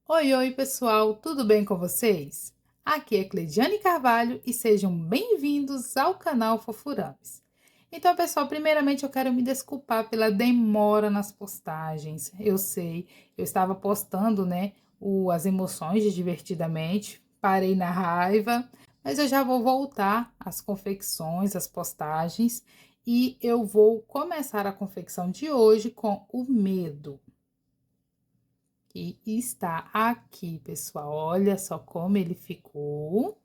Oi, oi, pessoal, tudo bem com vocês? Aqui é Cleidiane Carvalho e sejam bem-vindos ao canal Fofurames. Então, pessoal, primeiramente eu quero me desculpar pela demora nas postagens. Eu sei, eu estava postando, né, as emoções de Divertidamente, parei na raiva, mas eu já vou voltar às confecções, às postagens, e eu vou começar a confecção de hoje com o medo. E está aqui, pessoal. Olha só como ele ficou.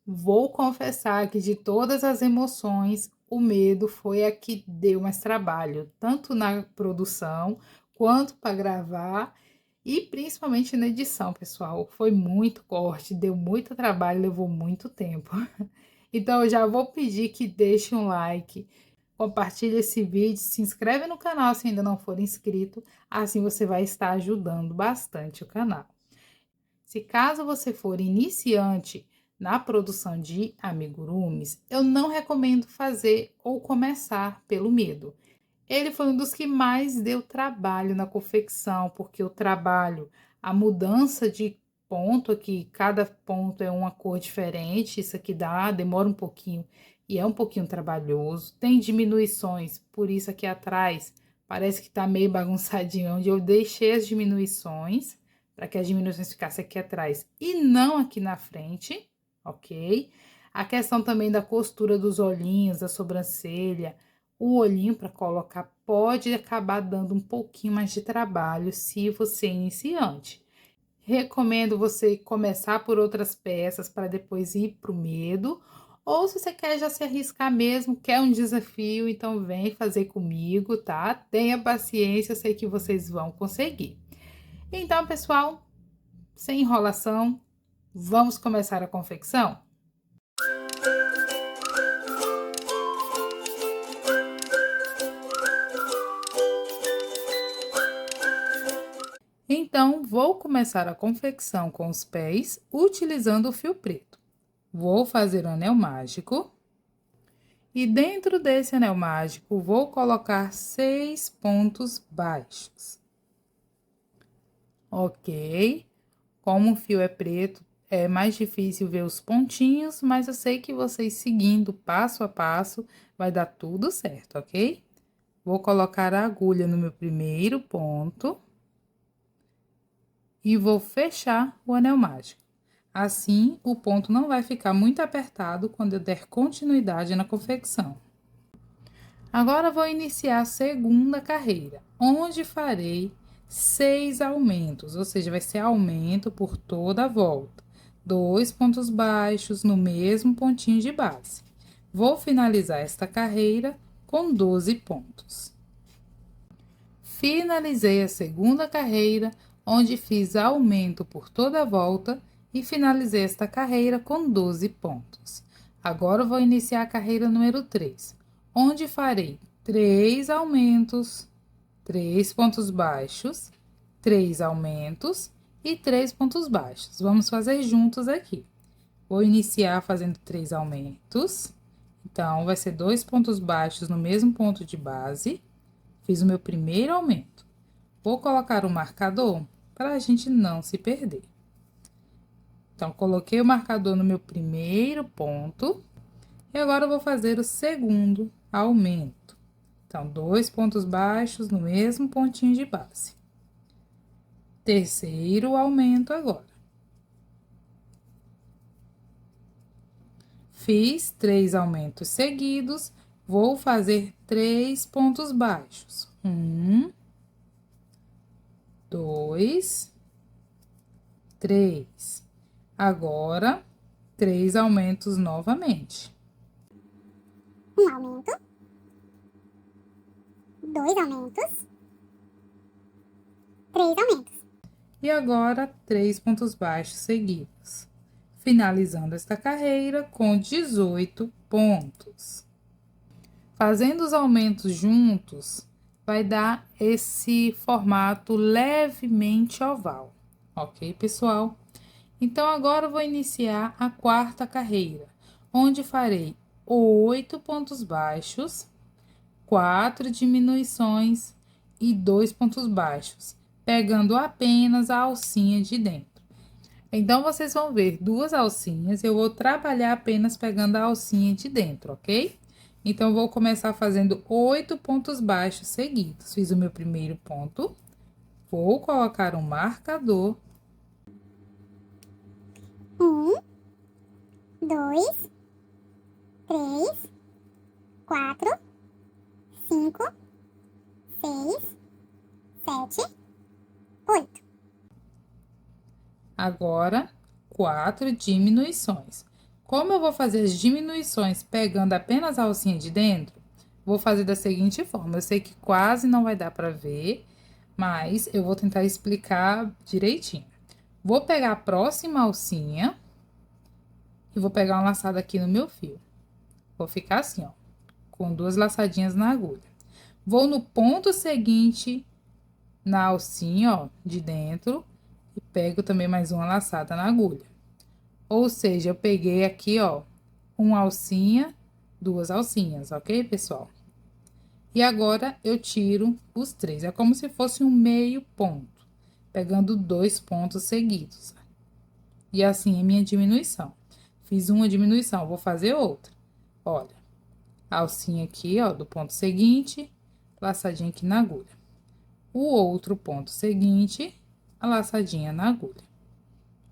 Vou confessar que de todas as emoções, o medo foi a que deu mais trabalho, tanto na produção quanto para gravar e principalmente na edição, pessoal. Foi muito corte, deu muito trabalho, levou muito tempo. Então eu já vou pedir que deixe um like, compartilhe esse vídeo, se inscreve no canal se ainda não for inscrito, assim você vai estar ajudando bastante o canal. Se caso você for iniciante na produção de amigurumis, eu não recomendo fazer ou começar pelo medo. Ele foi um dos que mais deu trabalho na confecção, porque o trabalho, a mudança de ponto aqui, cada ponto é uma cor diferente, isso aqui demora um pouquinho e é um pouquinho trabalhoso. Tem diminuições, por isso aqui atrás parece que tá meio bagunçadinho, onde eu deixei as diminuições, para que as diminuições ficassem aqui atrás e não aqui na frente, ok? A questão também da costura dos olhinhos, da sobrancelha, o olhinho para colocar pode acabar dando um pouquinho mais de trabalho se você é iniciante. Recomendo você começar por outras peças para depois ir para o medo, ou se você quer já se arriscar mesmo, quer um desafio, então vem fazer comigo, tá? Tenha paciência, eu sei que vocês vão conseguir. Então, pessoal, sem enrolação, vamos começar a confecção? Então, vou começar a confecção com os pés utilizando o fio preto. Vou fazer o anel mágico e dentro desse anel mágico vou colocar 6 pontos baixos. Ok? Como o fio é preto, é mais difícil ver os pontinhos, mas eu sei que vocês seguindo passo a passo vai dar tudo certo, ok? Vou colocar a agulha no meu primeiro ponto e vou fechar o anel mágico. Assim, o ponto não vai ficar muito apertado quando eu der continuidade na confecção. Agora, vou iniciar a segunda carreira, onde farei 6 aumentos, ou seja, vai ser aumento por toda a volta. 2 pontos baixos no mesmo pontinho de base. Vou finalizar esta carreira com 12 pontos. Finalizei a segunda carreira, onde fiz aumento por toda a volta e finalizei esta carreira com 12 pontos. Agora vou iniciar a carreira número 3, onde farei 3 aumentos, 3 pontos baixos, 3 aumentos e 3 pontos baixos. Vamos fazer juntos aqui. Vou iniciar fazendo 3 aumentos, então vai ser 2 pontos baixos no mesmo ponto de base. Fiz o meu primeiro aumento. Vou colocar o marcador para a gente não se perder. Então, coloquei o marcador no meu primeiro ponto. E agora eu vou fazer o segundo aumento. Então, 2 pontos baixos no mesmo pontinho de base. Terceiro aumento agora. Fiz 3 aumentos seguidos. Vou fazer 3 pontos baixos. 1, 2, 3. Agora, 3 aumentos novamente. Um aumento, 2 aumentos, 3 aumentos. E agora, 3 pontos baixos seguidos. Finalizando esta carreira com 18 pontos. Fazendo os aumentos juntos, vai dar esse formato levemente oval, ok, pessoal? Então, agora eu vou iniciar a quarta carreira, onde farei 8 pontos baixos, 4 diminuições e 2 pontos baixos, pegando apenas a alcinha de dentro. Então, vocês vão ver duas alcinhas, eu vou trabalhar apenas pegando a alcinha de dentro, ok? Então, vou começar fazendo 8 pontos baixos seguidos. Fiz o meu primeiro ponto, vou colocar um marcador. 1, 2, 3, 4, 5, 6, 7, 8. Agora, 4 diminuições. Como eu vou fazer as diminuições pegando apenas a alcinha de dentro, vou fazer da seguinte forma. Eu sei que quase não vai dar para ver, mas eu vou tentar explicar direitinho. Vou pegar a próxima alcinha e vou pegar uma laçada aqui no meu fio. Vou ficar assim, ó, com duas laçadinhas na agulha. Vou no ponto seguinte, na alcinha, ó, de dentro, e pego também mais uma laçada na agulha. Ou seja, eu peguei aqui, ó, uma alcinha, duas alcinhas, ok, pessoal? E agora, eu tiro os três. É como se fosse um meio ponto, pegando 2 pontos seguidos. E assim é minha diminuição. Fiz uma diminuição, vou fazer outra. Olha, alcinha aqui, ó, do ponto seguinte, laçadinha aqui na agulha. O outro ponto seguinte, a laçadinha na agulha.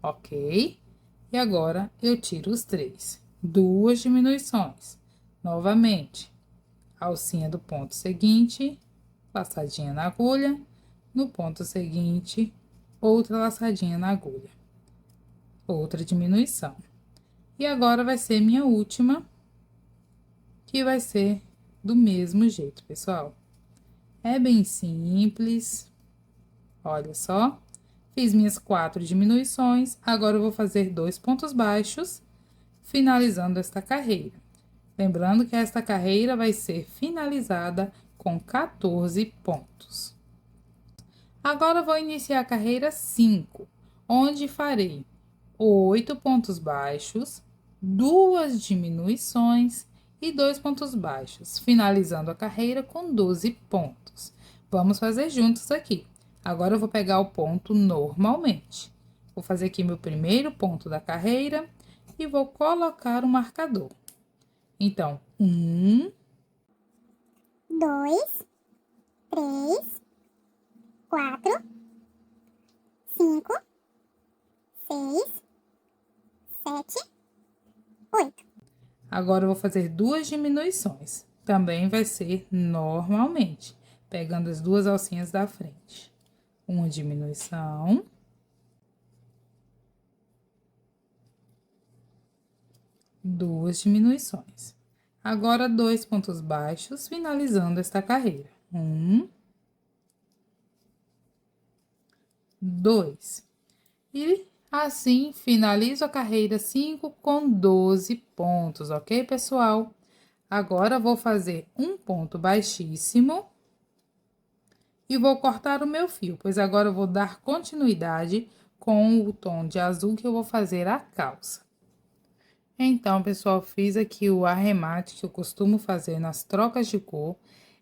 Ok? E agora, eu tiro os três. Duas diminuições. Novamente, alcinha do ponto seguinte, laçadinha na agulha. No ponto seguinte, outra laçadinha na agulha. Outra diminuição. E agora, vai ser minha última, que vai ser do mesmo jeito, pessoal. É bem simples. Olha só. Fiz minhas 4 diminuições, agora eu vou fazer 2 pontos baixos, finalizando esta carreira. Lembrando que esta carreira vai ser finalizada com 14 pontos. Agora, eu vou iniciar a carreira 5, onde farei 8 pontos baixos, 2 diminuições e 2 pontos baixos, finalizando a carreira com 12 pontos. Vamos fazer juntos aqui. Agora, eu vou pegar o ponto normalmente. Vou fazer aqui meu primeiro ponto da carreira e vou colocar o marcador. Então, 1, 2, 3, 4, 5, 6, 7, 8. agora eu vou fazer 2 diminuições. Também vai ser normalmente, pegando as duas alcinhas da frente. Uma diminuição. Duas diminuições. Agora, 2 pontos baixos, finalizando esta carreira. 1, 2. E assim, finalizo a carreira 5 com 12 pontos, ok, pessoal? Agora, vou fazer um ponto baixíssimo e vou cortar o meu fio, pois agora eu vou dar continuidade com o tom de azul que eu vou fazer a calça. Então, pessoal, fiz aqui o arremate que eu costumo fazer nas trocas de cor.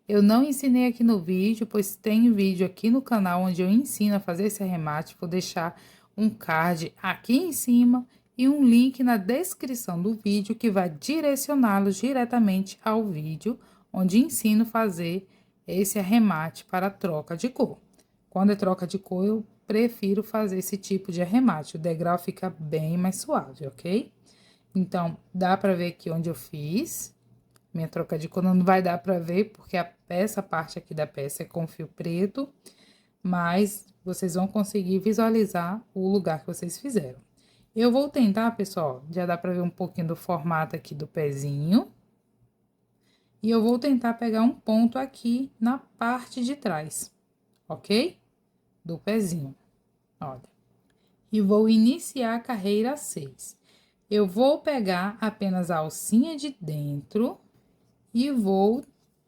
Eu não ensinei aqui no vídeo, pois tem vídeo aqui no canal onde eu ensino a fazer esse arremate. Vou deixar um card aqui em cima e um link na descrição do vídeo que vai direcioná-los diretamente ao vídeo onde ensino a fazer esse arremate para troca de cor. Quando é troca de cor, eu prefiro fazer esse tipo de arremate. O degrau fica bem mais suave, ok? Então, dá pra ver aqui onde eu fiz minha troca de cor. Não vai dar pra ver, porque essa parte aqui da peça é com fio preto, mas vocês vão conseguir visualizar o lugar que vocês fizeram. Eu vou tentar, pessoal, já dá pra ver um pouquinho do formato aqui do pezinho. E eu vou tentar pegar um ponto aqui na parte de trás, ok? Do pezinho, olha. E vou iniciar a carreira 6. Eu vou pegar apenas a alcinha de dentro e vou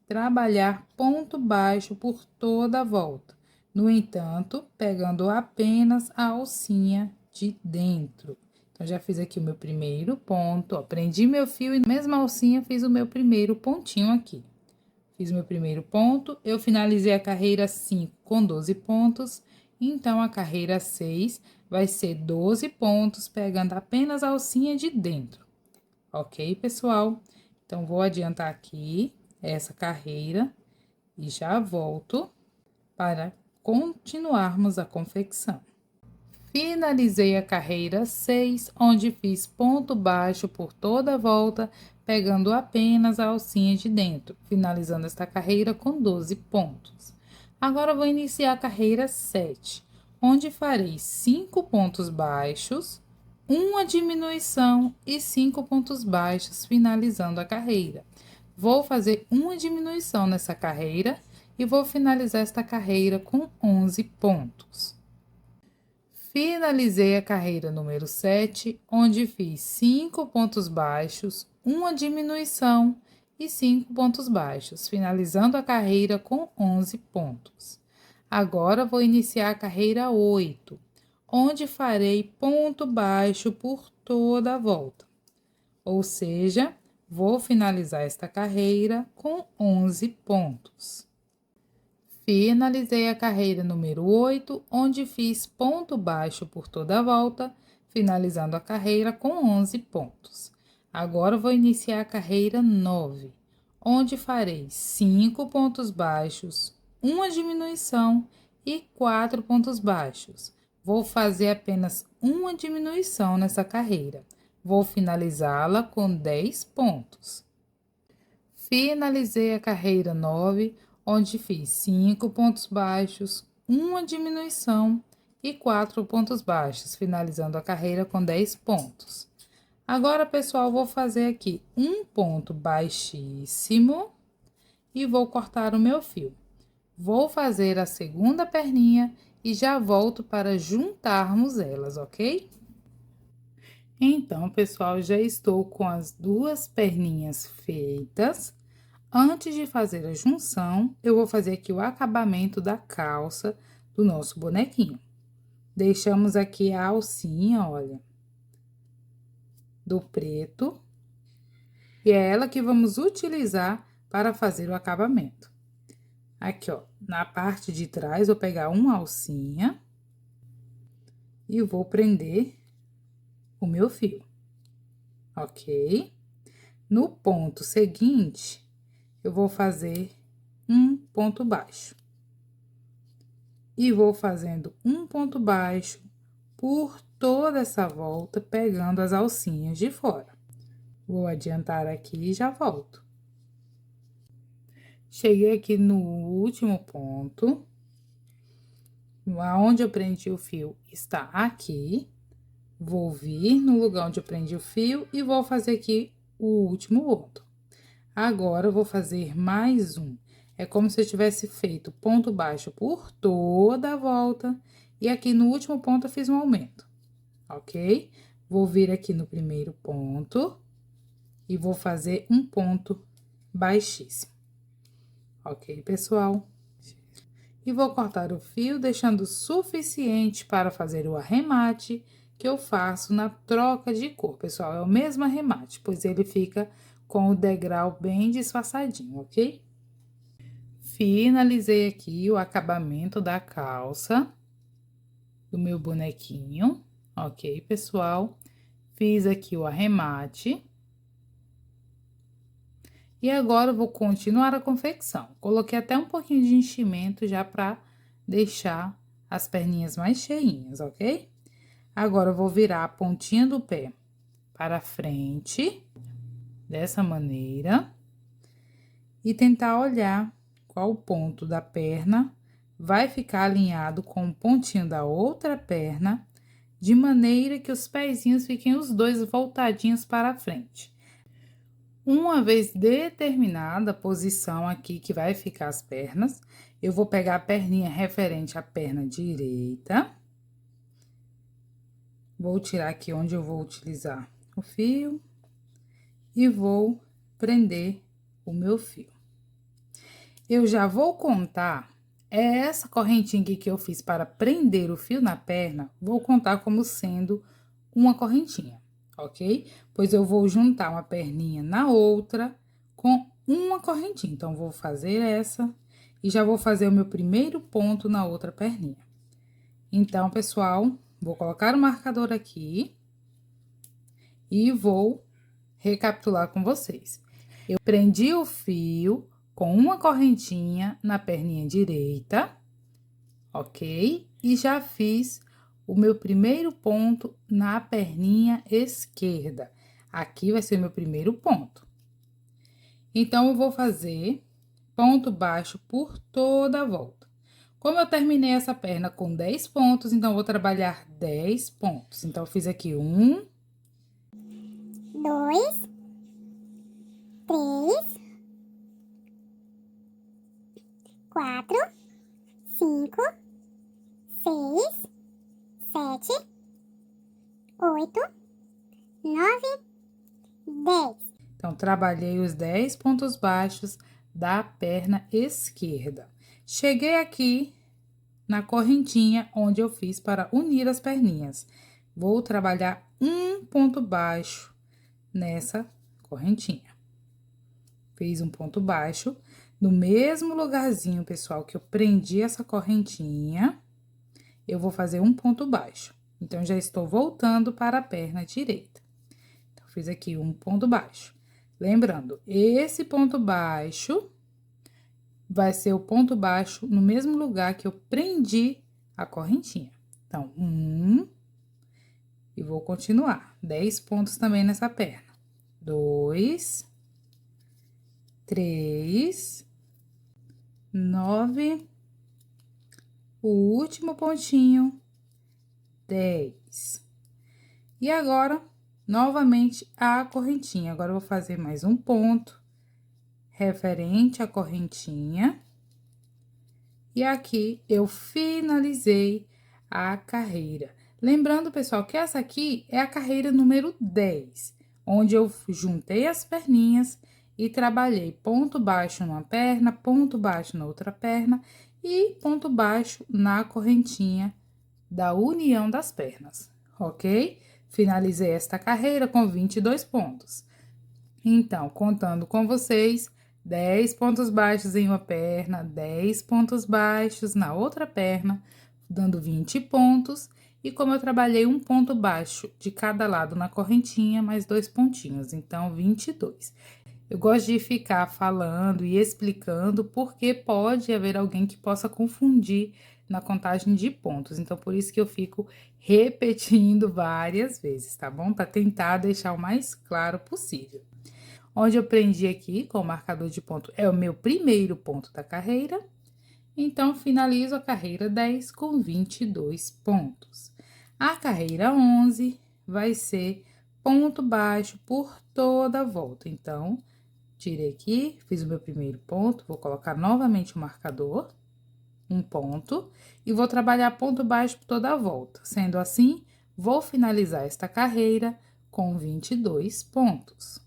trabalhar ponto baixo por toda a volta. No entanto, pegando apenas a alcinha de dentro. Então, já fiz aqui o meu primeiro ponto, ó, prendi meu fio e na mesma alcinha fiz o meu primeiro pontinho aqui. Fiz o meu primeiro ponto, eu finalizei a carreira 5 com 12 pontos, Então, a carreira 6 vai ser 12 pontos, pegando apenas a alcinha de dentro. Ok, pessoal? Então, vou adiantar aqui essa carreira e já volto para continuarmos a confecção. Finalizei a carreira 6, onde fiz ponto baixo por toda a volta, pegando apenas a alcinha de dentro, finalizando esta carreira com 12 pontos. Agora vou iniciar a carreira 7, onde farei 5 pontos baixos, uma diminuição e 5 pontos baixos, finalizando a carreira. Vou fazer uma diminuição nessa carreira e vou finalizar esta carreira com 11 pontos. Finalizei a carreira número 7, onde fiz 5 pontos baixos, uma diminuição e 5 pontos baixos, finalizando a carreira com 11 pontos. Agora vou iniciar a carreira 8, onde farei ponto baixo por toda a volta. Ou seja, vou finalizar esta carreira com 11 pontos. Finalizei a carreira número 8, onde fiz ponto baixo por toda a volta, finalizando a carreira com 11 pontos. Agora vou iniciar a carreira 9, onde farei 5 pontos baixos, uma diminuição e 4 pontos baixos. Vou fazer apenas uma diminuição nessa carreira. Vou finalizá-la com 10 pontos. Finalizei a carreira 9, onde fiz 5 pontos baixos, uma diminuição e 4 pontos baixos, finalizando a carreira com 10 pontos. Agora, pessoal, vou fazer aqui um ponto baixíssimo e vou cortar o meu fio. Vou fazer a segunda perninha e já volto para juntarmos elas, ok? Então, pessoal, já estou com as duas perninhas feitas. Antes de fazer a junção, eu vou fazer aqui o acabamento da calça do nosso bonequinho. Deixamos aqui a alcinha, olha, do preto. E é ela que vamos utilizar para fazer o acabamento. Aqui, ó, na parte de trás, vou pegar uma alcinha e vou prender o meu fio, ok? No ponto seguinte, eu vou fazer um ponto baixo. E vou fazendo um ponto baixo por toda essa volta, pegando as alcinhas de fora. Vou adiantar aqui e já volto. Cheguei aqui no último ponto. Aonde eu prendi o fio está aqui. Vou vir no lugar onde eu prendi o fio e vou fazer aqui o último ponto. Agora, eu vou fazer mais um. É como se eu tivesse feito ponto baixo por toda a volta. E aqui no último ponto, eu fiz um aumento, ok? Vou vir aqui no primeiro ponto e vou fazer um ponto baixíssimo. Ok, pessoal? E vou cortar o fio, deixando o suficiente para fazer o arremate que eu faço na troca de cor, pessoal. É o mesmo arremate, pois ele fica com o degrau bem disfarçadinho, ok? Finalizei aqui o acabamento da calça do meu bonequinho, ok, pessoal? Fiz aqui o arremate. E agora, eu vou continuar a confecção. Coloquei até um pouquinho de enchimento já para deixar as perninhas mais cheinhas, ok? Agora, eu vou virar a pontinha do pé para frente, dessa maneira, e tentar olhar qual ponto da perna vai ficar alinhado com o pontinho da outra perna, de maneira que os pezinhos fiquem os dois voltadinhos para frente. Uma vez determinada a posição aqui que vai ficar as pernas, eu vou pegar a perninha referente à perna direita. Vou tirar aqui onde eu vou utilizar o fio e vou prender o meu fio. Eu já vou contar, essa correntinha aqui que eu fiz para prender o fio na perna, vou contar como sendo uma correntinha, ok? Pois eu vou juntar uma perninha na outra com uma correntinha. Então, vou fazer essa e já vou fazer o meu primeiro ponto na outra perninha. Então, pessoal, vou colocar o marcador aqui e vou recapitular com vocês. Eu prendi o fio com uma correntinha na perninha direita, ok? E já fiz o meu primeiro ponto na perninha esquerda. Aqui vai ser o meu primeiro ponto. Então, eu vou fazer ponto baixo por toda a volta. Como eu terminei essa perna com 10 pontos, então, eu vou trabalhar 10 pontos. Então, eu fiz aqui 1, 2, 3, 4, 5, 6, 7, 8, 9, 10. Então, trabalhei os 10 pontos baixos da perna esquerda. Cheguei aqui na correntinha onde eu fiz para unir as perninhas. Vou trabalhar um ponto baixo nessa correntinha. Fiz um ponto baixo no mesmo lugarzinho, pessoal, que eu prendi essa correntinha, eu vou fazer um ponto baixo. Então, já estou voltando para a perna direita. Então, fiz aqui um ponto baixo. Lembrando, esse ponto baixo vai ser o ponto baixo no mesmo lugar que eu prendi a correntinha. Então, 1, e vou continuar. 10 pontos também nessa perna. 2, 3, 9, o último pontinho, 10. E agora, novamente, a correntinha. Agora, eu vou fazer mais um ponto referente à correntinha. E aqui, eu finalizei a carreira. Lembrando, pessoal, que essa aqui é a carreira número 10, onde eu juntei as perninhas e trabalhei ponto baixo numa perna, ponto baixo na outra perna e ponto baixo na correntinha da união das pernas, ok? Finalizei esta carreira com 22 pontos. Então, contando com vocês, 10 pontos baixos em uma perna, 10 pontos baixos na outra perna, dando 20 pontos. E como eu trabalhei um ponto baixo de cada lado na correntinha, mais 2 pontinhos, então 22. Eu gosto de ficar falando e explicando, porque pode haver alguém que possa confundir na contagem de pontos. Então, por isso que eu fico repetindo várias vezes, tá bom? Para tentar deixar o mais claro possível. Onde eu prendi aqui com o marcador de ponto é o meu primeiro ponto da carreira. Então, finalizo a carreira 10 com 22 pontos. A carreira 11 vai ser ponto baixo por toda a volta. Então, tirei aqui, fiz o meu primeiro ponto, vou colocar novamente o marcador, um ponto, e vou trabalhar ponto baixo por toda a volta. Sendo assim, vou finalizar esta carreira com 22 pontos.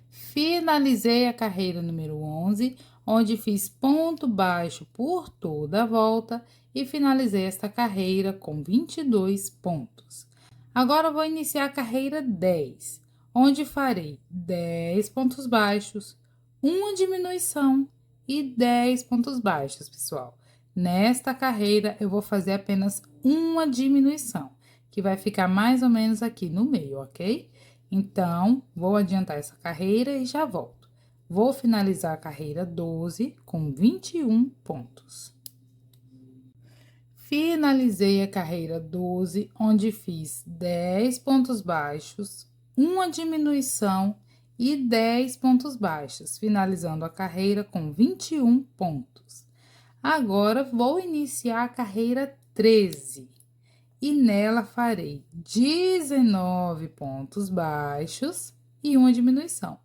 Finalizei a carreira número 11, onde fiz ponto baixo por toda a volta e finalizei esta carreira com 22 pontos. Agora, vou iniciar a carreira 10, onde farei 10 pontos baixos, uma diminuição e 10 pontos baixos, pessoal. Nesta carreira, eu vou fazer apenas uma diminuição, que vai ficar mais ou menos aqui no meio, ok? Então, vou adiantar essa carreira e já volto. Vou finalizar a carreira 12 com 21 pontos. Finalizei a carreira 12, onde fiz 10 pontos baixos, uma diminuição e 10 pontos baixos, finalizando a carreira com 21 pontos. Agora, vou iniciar a carreira 13 e nela farei 19 pontos baixos e uma diminuição.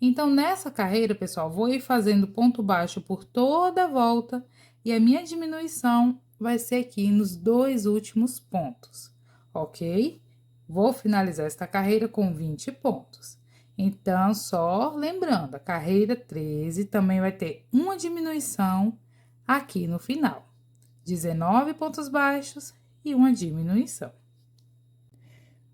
Então, nessa carreira, pessoal, vou ir fazendo ponto baixo por toda a volta e a minha diminuição vai ser aqui nos 2 últimos pontos, ok? Vou finalizar esta carreira com 20 pontos. Então, só lembrando, a carreira 13 também vai ter uma diminuição aqui no final. 19 pontos baixos e uma diminuição.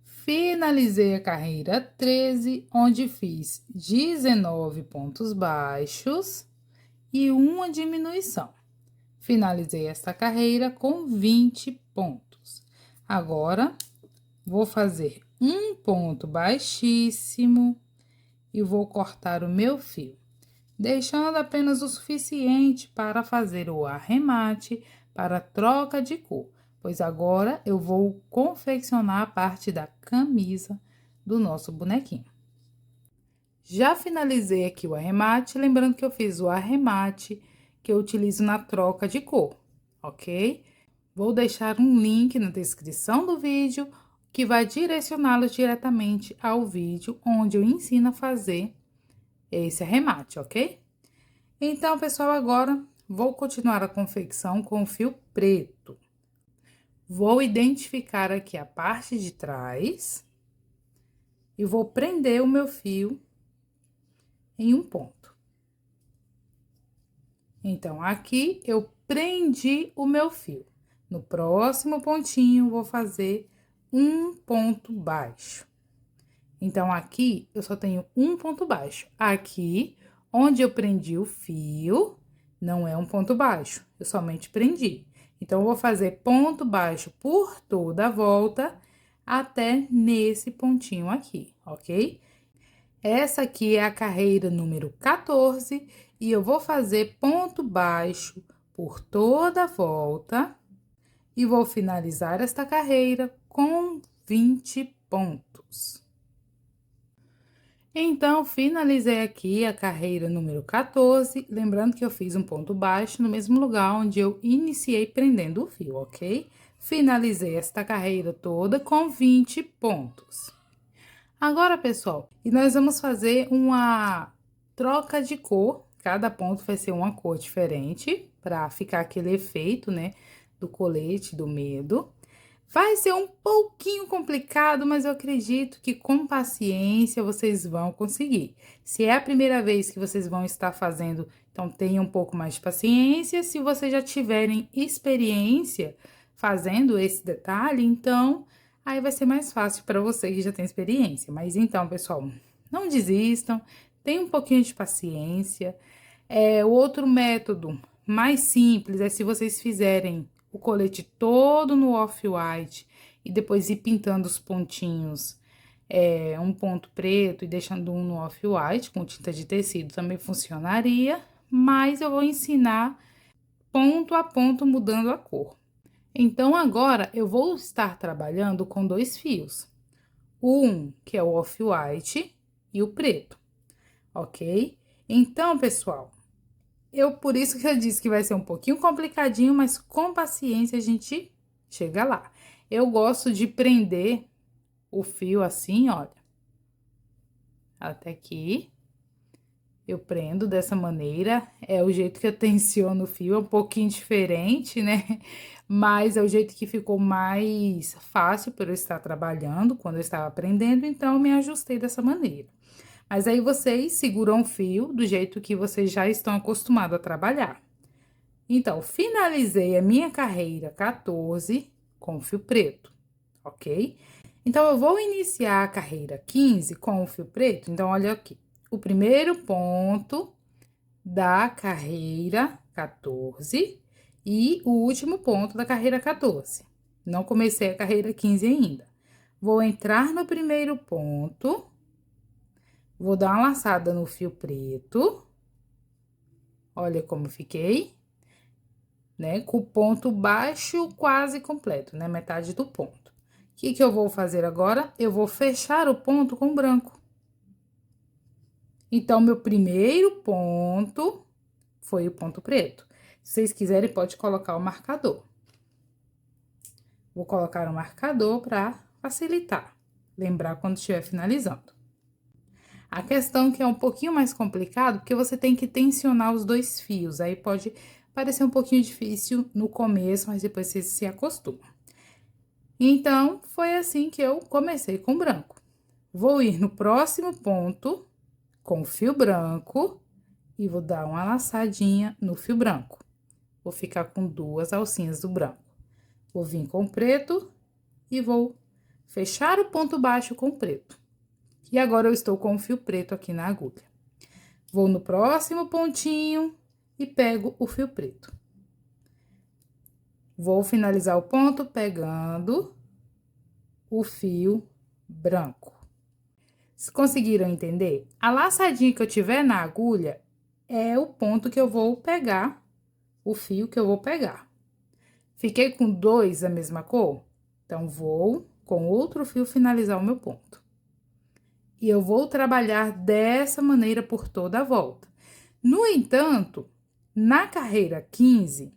Finalizei a carreira 13, onde fiz 19 pontos baixos e uma diminuição. Finalizei esta carreira com 20 pontos. Agora, vou fazer um ponto baixíssimo e vou cortar o meu fio, deixando apenas o suficiente para fazer o arremate para a troca de cor, pois agora eu vou confeccionar a parte da camisa do nosso bonequinho. Já finalizei aqui o arremate, lembrando que eu fiz o arremate que eu utilizo na troca de cor, ok? Vou deixar um link na descrição do vídeo que vai direcioná-los diretamente ao vídeo onde eu ensino a fazer esse arremate, ok? Então, pessoal, agora vou continuar a confecção com o fio preto. Vou identificar aqui a parte de trás e vou prender o meu fio em um ponto. Então, aqui eu prendi o meu fio. No próximo pontinho, vou fazer um ponto baixo. Então, aqui eu só tenho um ponto baixo. Aqui, onde eu prendi o fio, não é um ponto baixo, eu somente prendi. Então, eu vou fazer ponto baixo por toda a volta até nesse pontinho aqui, ok? Essa aqui é a carreira número 14 e eu vou fazer ponto baixo por toda a volta e vou finalizar esta carreira com 20 pontos. Então, finalizei aqui a carreira número 14, lembrando que eu fiz um ponto baixo no mesmo lugar onde eu iniciei prendendo o fio, ok? Finalizei esta carreira toda com 20 pontos. Agora, pessoal, e nós vamos fazer uma troca de cor, cada ponto vai ser uma cor diferente, para ficar aquele efeito, né, do colete, do medo. Vai ser um pouquinho complicado, mas eu acredito que com paciência vocês vão conseguir. Se é a primeira vez que vocês vão estar fazendo, então tenham um pouco mais de paciência. Se vocês já tiverem experiência fazendo esse detalhe, então aí vai ser mais fácil para vocês que já têm experiência. Mas então, pessoal, não desistam, tenham um pouquinho de paciência. O outro método mais simples é se vocês fizerem o colete todo no off-white e depois ir pintando os pontinhos, um ponto preto e deixando um no off-white com tinta de tecido também funcionaria, mas eu vou ensinar ponto a ponto mudando a cor. Então, agora eu vou estar trabalhando com dois fios, um que é o off-white e o preto, ok? Então, pessoal, por isso que eu disse que vai ser um pouquinho complicadinho, mas com paciência a gente chega lá. Eu gosto de prender o fio assim, olha. Até aqui. Eu prendo dessa maneira. É o jeito que eu tensiono o fio, é um pouquinho diferente, né? Mas é o jeito que ficou mais fácil para eu estar trabalhando quando eu estava aprendendo, então eu me ajustei dessa maneira. Mas aí vocês seguram o fio do jeito que vocês já estão acostumados a trabalhar. Então, finalizei a minha carreira 14 com fio preto, ok? Então, eu vou iniciar a carreira 15 com o fio preto. Então, olha aqui, o primeiro ponto da carreira 14 e o último ponto da carreira 14. Não comecei a carreira 15 ainda. Vou entrar no primeiro ponto. Vou dar uma laçada no fio preto. Olha como fiquei, né? Com o ponto baixo quase completo, né? Metade do ponto. O que que eu vou fazer agora? Eu vou fechar o ponto com branco. Então, meu primeiro ponto foi o ponto preto. Se vocês quiserem, pode colocar o marcador. Vou colocar o marcador para facilitar. Lembrar quando estiver finalizando. A questão que é um pouquinho mais complicado, porque você tem que tensionar os dois fios. Aí pode parecer um pouquinho difícil no começo, mas depois você se acostuma. Então, foi assim que eu comecei com branco. Vou ir no próximo ponto com fio branco e vou dar uma laçadinha no fio branco. Vou ficar com duas alcinhas do branco. Vou vir com preto e vou fechar o ponto baixo com preto. E agora, eu estou com o fio preto aqui na agulha. Vou no próximo pontinho e pego o fio preto. Vou finalizar o ponto pegando o fio branco. Se conseguiram entender? A laçadinha que eu tiver na agulha é o ponto que eu vou pegar, o fio que eu vou pegar. Fiquei com dois da mesma cor? Então, vou com outro fio finalizar o meu ponto. E eu vou trabalhar dessa maneira por toda a volta. No entanto, na carreira 15,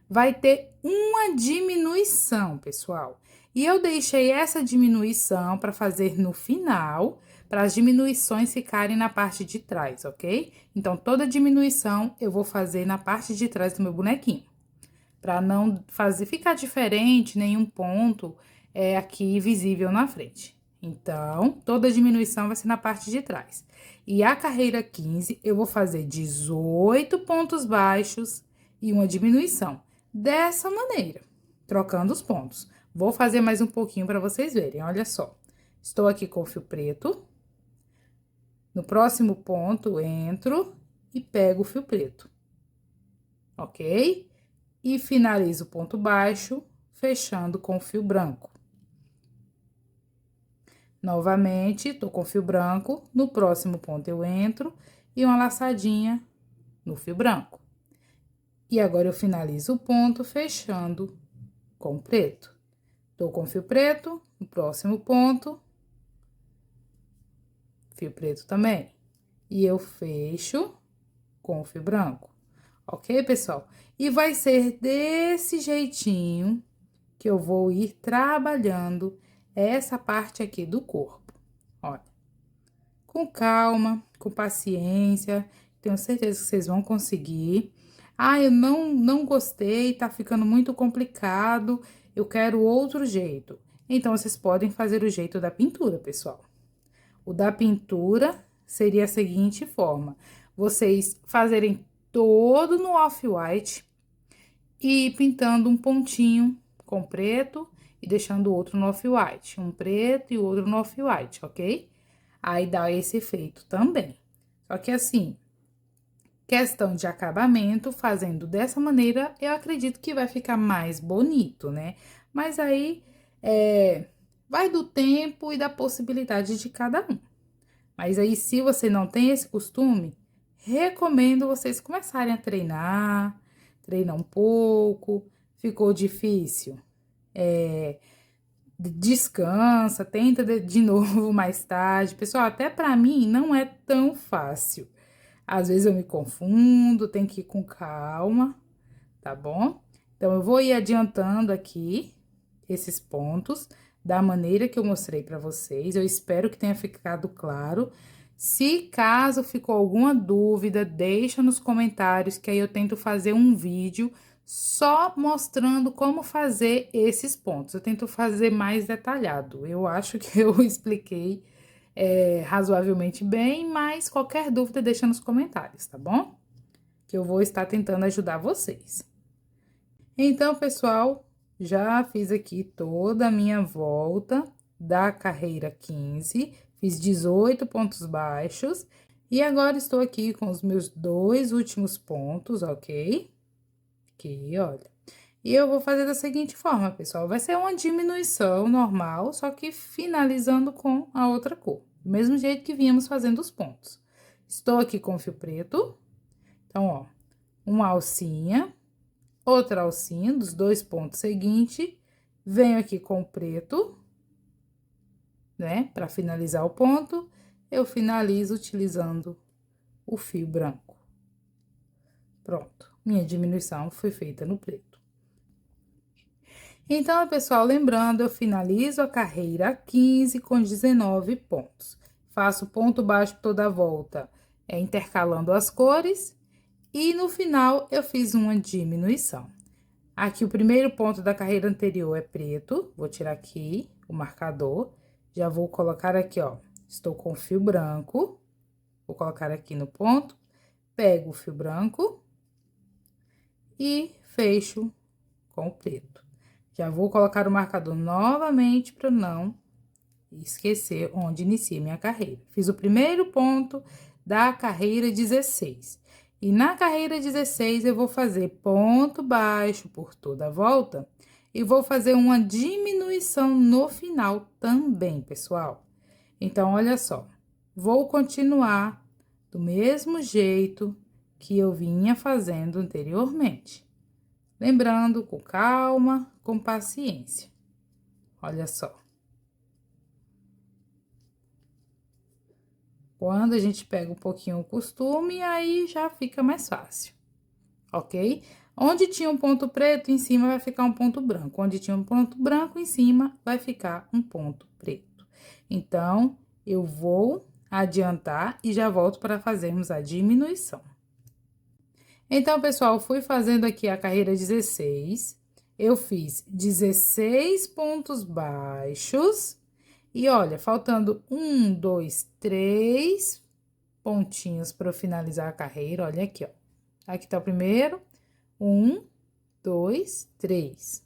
vai ter uma diminuição, pessoal. E eu deixei essa diminuição para fazer no final, para as diminuições ficarem na parte de trás, ok? Então, toda diminuição eu vou fazer na parte de trás do meu bonequinho. Para não ficar diferente nenhum ponto aqui visível na frente. Então, toda diminuição vai ser na parte de trás. E a carreira 15, eu vou fazer 18 pontos baixos e uma diminuição. Dessa maneira, trocando os pontos. Vou fazer mais um pouquinho para vocês verem, olha só. Estou aqui com o fio preto. No próximo ponto, entro e pego o fio preto. Ok? E finalizo o ponto baixo, fechando com o fio branco. Novamente, tô com o fio branco, no próximo ponto eu entro e uma laçadinha no fio branco. E agora eu finalizo o ponto fechando com o preto. Tô com o fio preto, no próximo ponto, fio preto também. E eu fecho com o fio branco. Ok, pessoal? E vai ser desse jeitinho que eu vou ir trabalhando essa parte aqui do corpo. Olha, com calma, com paciência, tenho certeza que vocês vão conseguir. Ah, eu não gostei, tá ficando muito complicado, eu quero outro jeito. Então, vocês podem fazer o jeito da pintura, pessoal. O da pintura seria a seguinte forma: vocês fazerem todo no off-white e pintando um pontinho com preto e deixando o outro no off-white, um preto e o outro no off-white, ok? Aí dá esse efeito também. Só que assim, questão de acabamento, fazendo dessa maneira, eu acredito que vai ficar mais bonito, né? Mas aí, vai do tempo e da possibilidade de cada um. Mas aí, se você não tem esse costume, recomendo vocês começarem a treinar um pouco, ficou difícil, descansa, tenta de novo mais tarde. Pessoal, até para mim não é tão fácil. Às vezes eu me confundo, tem que ir com calma, tá bom? Então, eu vou ir adiantando aqui esses pontos da maneira que eu mostrei para vocês. Eu espero que tenha ficado claro. Se caso ficou alguma dúvida, deixa nos comentários que aí eu tento fazer um vídeo só mostrando como fazer esses pontos. Eu tento fazer mais detalhado. Eu acho que eu expliquei razoavelmente bem, mas qualquer dúvida deixa nos comentários, tá bom? Que eu vou estar tentando ajudar vocês. Então, pessoal, já fiz aqui toda a minha volta da carreira 15, fiz 18 pontos baixos e agora estou aqui com os meus dois últimos pontos, ok? Aqui, olha. E eu vou fazer da seguinte forma, pessoal, vai ser uma diminuição normal, só que finalizando com a outra cor, do mesmo jeito que vínhamos fazendo os pontos. Estou aqui com o fio preto, então, ó, uma alcinha, outra alcinha dos dois pontos seguintes, venho aqui com o preto, né, para finalizar o ponto, eu finalizo utilizando o fio branco. Pronto, minha diminuição foi feita no preto. Então, pessoal, lembrando, eu finalizo a carreira 15 com 19 pontos. Faço ponto baixo toda a volta, intercalando as cores, e no final eu fiz uma diminuição. Aqui, o primeiro ponto da carreira anterior é preto, vou tirar aqui o marcador, já vou colocar aqui, ó, estou com o fio branco, vou colocar aqui no ponto, pego o fio branco e fecho com o preto. Já vou colocar o marcador novamente para não esquecer onde inicia minha carreira. Fiz o primeiro ponto da carreira 16. E na carreira 16, eu vou fazer ponto baixo por toda a volta e vou fazer uma diminuição no final também, pessoal. Então, olha só, vou continuar do mesmo jeito que eu vinha fazendo anteriormente. Lembrando, com calma, com paciência. Olha só. Quando a gente pega um pouquinho o costume, aí já fica mais fácil, ok? Onde tinha um ponto preto, em cima vai ficar um ponto branco. Onde tinha um ponto branco, em cima vai ficar um ponto preto. Então, eu vou adiantar e já volto para fazermos a diminuição. Então, pessoal, fui fazendo aqui a carreira 16. Eu fiz 16 pontos baixos. E olha, faltando 1, 2, 3 pontinhos para eu finalizar a carreira. Olha aqui, ó. Aqui tá o primeiro. 1, 2, 3.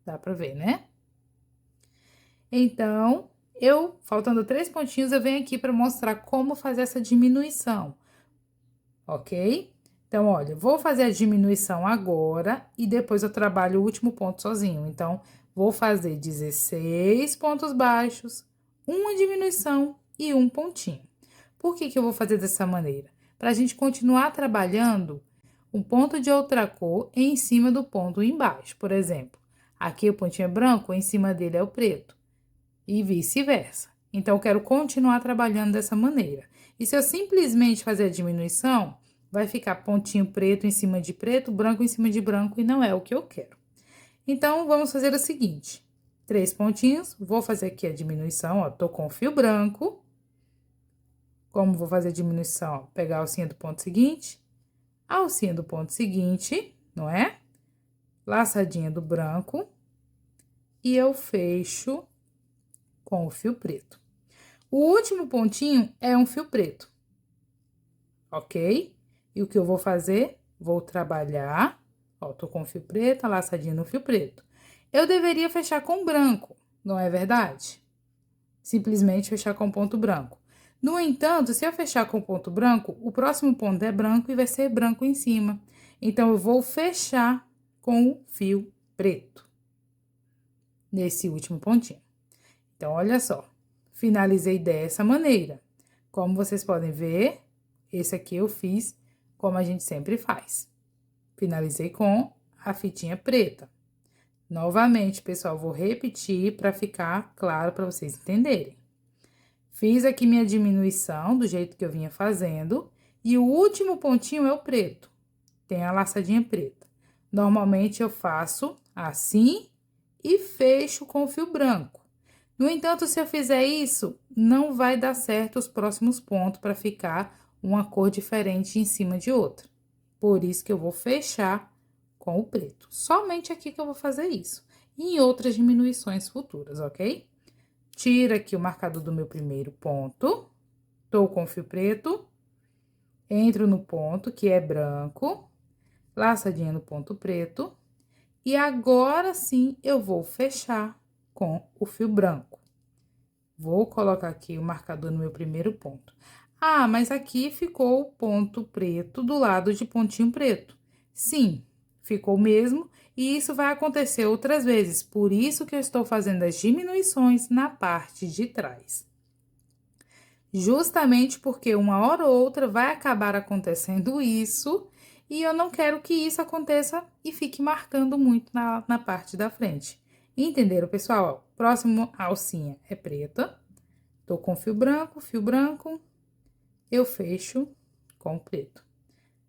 Dá para ver, né? Então, faltando 3 pontinhos, eu venho aqui para mostrar como fazer essa diminuição, ok? Então, olha, vou fazer a diminuição agora e depois eu trabalho o último ponto sozinho. Então, vou fazer 16 pontos baixos, uma diminuição e um pontinho. Por que que eu vou fazer dessa maneira? Para a gente continuar trabalhando um ponto de outra cor em cima do ponto embaixo. Por exemplo, aqui o pontinho é branco, em cima dele é o preto. E vice-versa. Então, eu quero continuar trabalhando dessa maneira. E se eu simplesmente fazer a diminuição, vai ficar pontinho preto em cima de preto, branco em cima de branco, e não é o que eu quero. Então, vamos fazer o seguinte: 3 pontinhos, vou fazer aqui a diminuição, ó, tô com o fio branco. Como vou fazer a diminuição? Ó, pegar a alcinha do ponto seguinte, a alcinha do ponto seguinte, não é? Laçadinha do branco, e eu fecho com o fio preto. O último pontinho é um fio preto, ok? E o que eu vou fazer? Vou trabalhar, ó, tô com o fio preto, a laçadinha no fio preto. Eu deveria fechar com branco, não é verdade? Simplesmente fechar com ponto branco. No entanto, se eu fechar com ponto branco, o próximo ponto é branco e vai ser branco em cima. Então, eu vou fechar com o fio preto, nesse último pontinho. Então, olha só, finalizei dessa maneira. Como vocês podem ver, esse aqui eu fiz como a gente sempre faz. Finalizei com a fitinha preta. Novamente, pessoal, vou repetir para ficar claro para vocês entenderem. Fiz aqui minha diminuição do jeito que eu vinha fazendo. E o último pontinho é o preto. Tem a laçadinha preta. Normalmente, eu faço assim e fecho com o fio branco. No entanto, se eu fizer isso, não vai dar certo os próximos pontos para ficar uma cor diferente em cima de outra. Por isso que eu vou fechar com o preto. Somente aqui que eu vou fazer isso. E em outras diminuições futuras, ok? Tiro aqui o marcador do meu primeiro ponto. Tô com o fio preto. Entro no ponto, que é branco. Laçadinha no ponto preto. E agora sim, eu vou fechar com o fio branco. Vou colocar aqui o marcador no meu primeiro ponto. Ah, mas aqui ficou o ponto preto do lado de pontinho preto. Sim, ficou mesmo, e isso vai acontecer outras vezes, por isso que eu estou fazendo as diminuições na parte de trás. Justamente porque uma hora ou outra vai acabar acontecendo isso, e eu não quero que isso aconteça e fique marcando muito na parte da frente. Entenderam, pessoal? Próximo alcinha é preta. Tô com fio branco, eu fecho com o preto.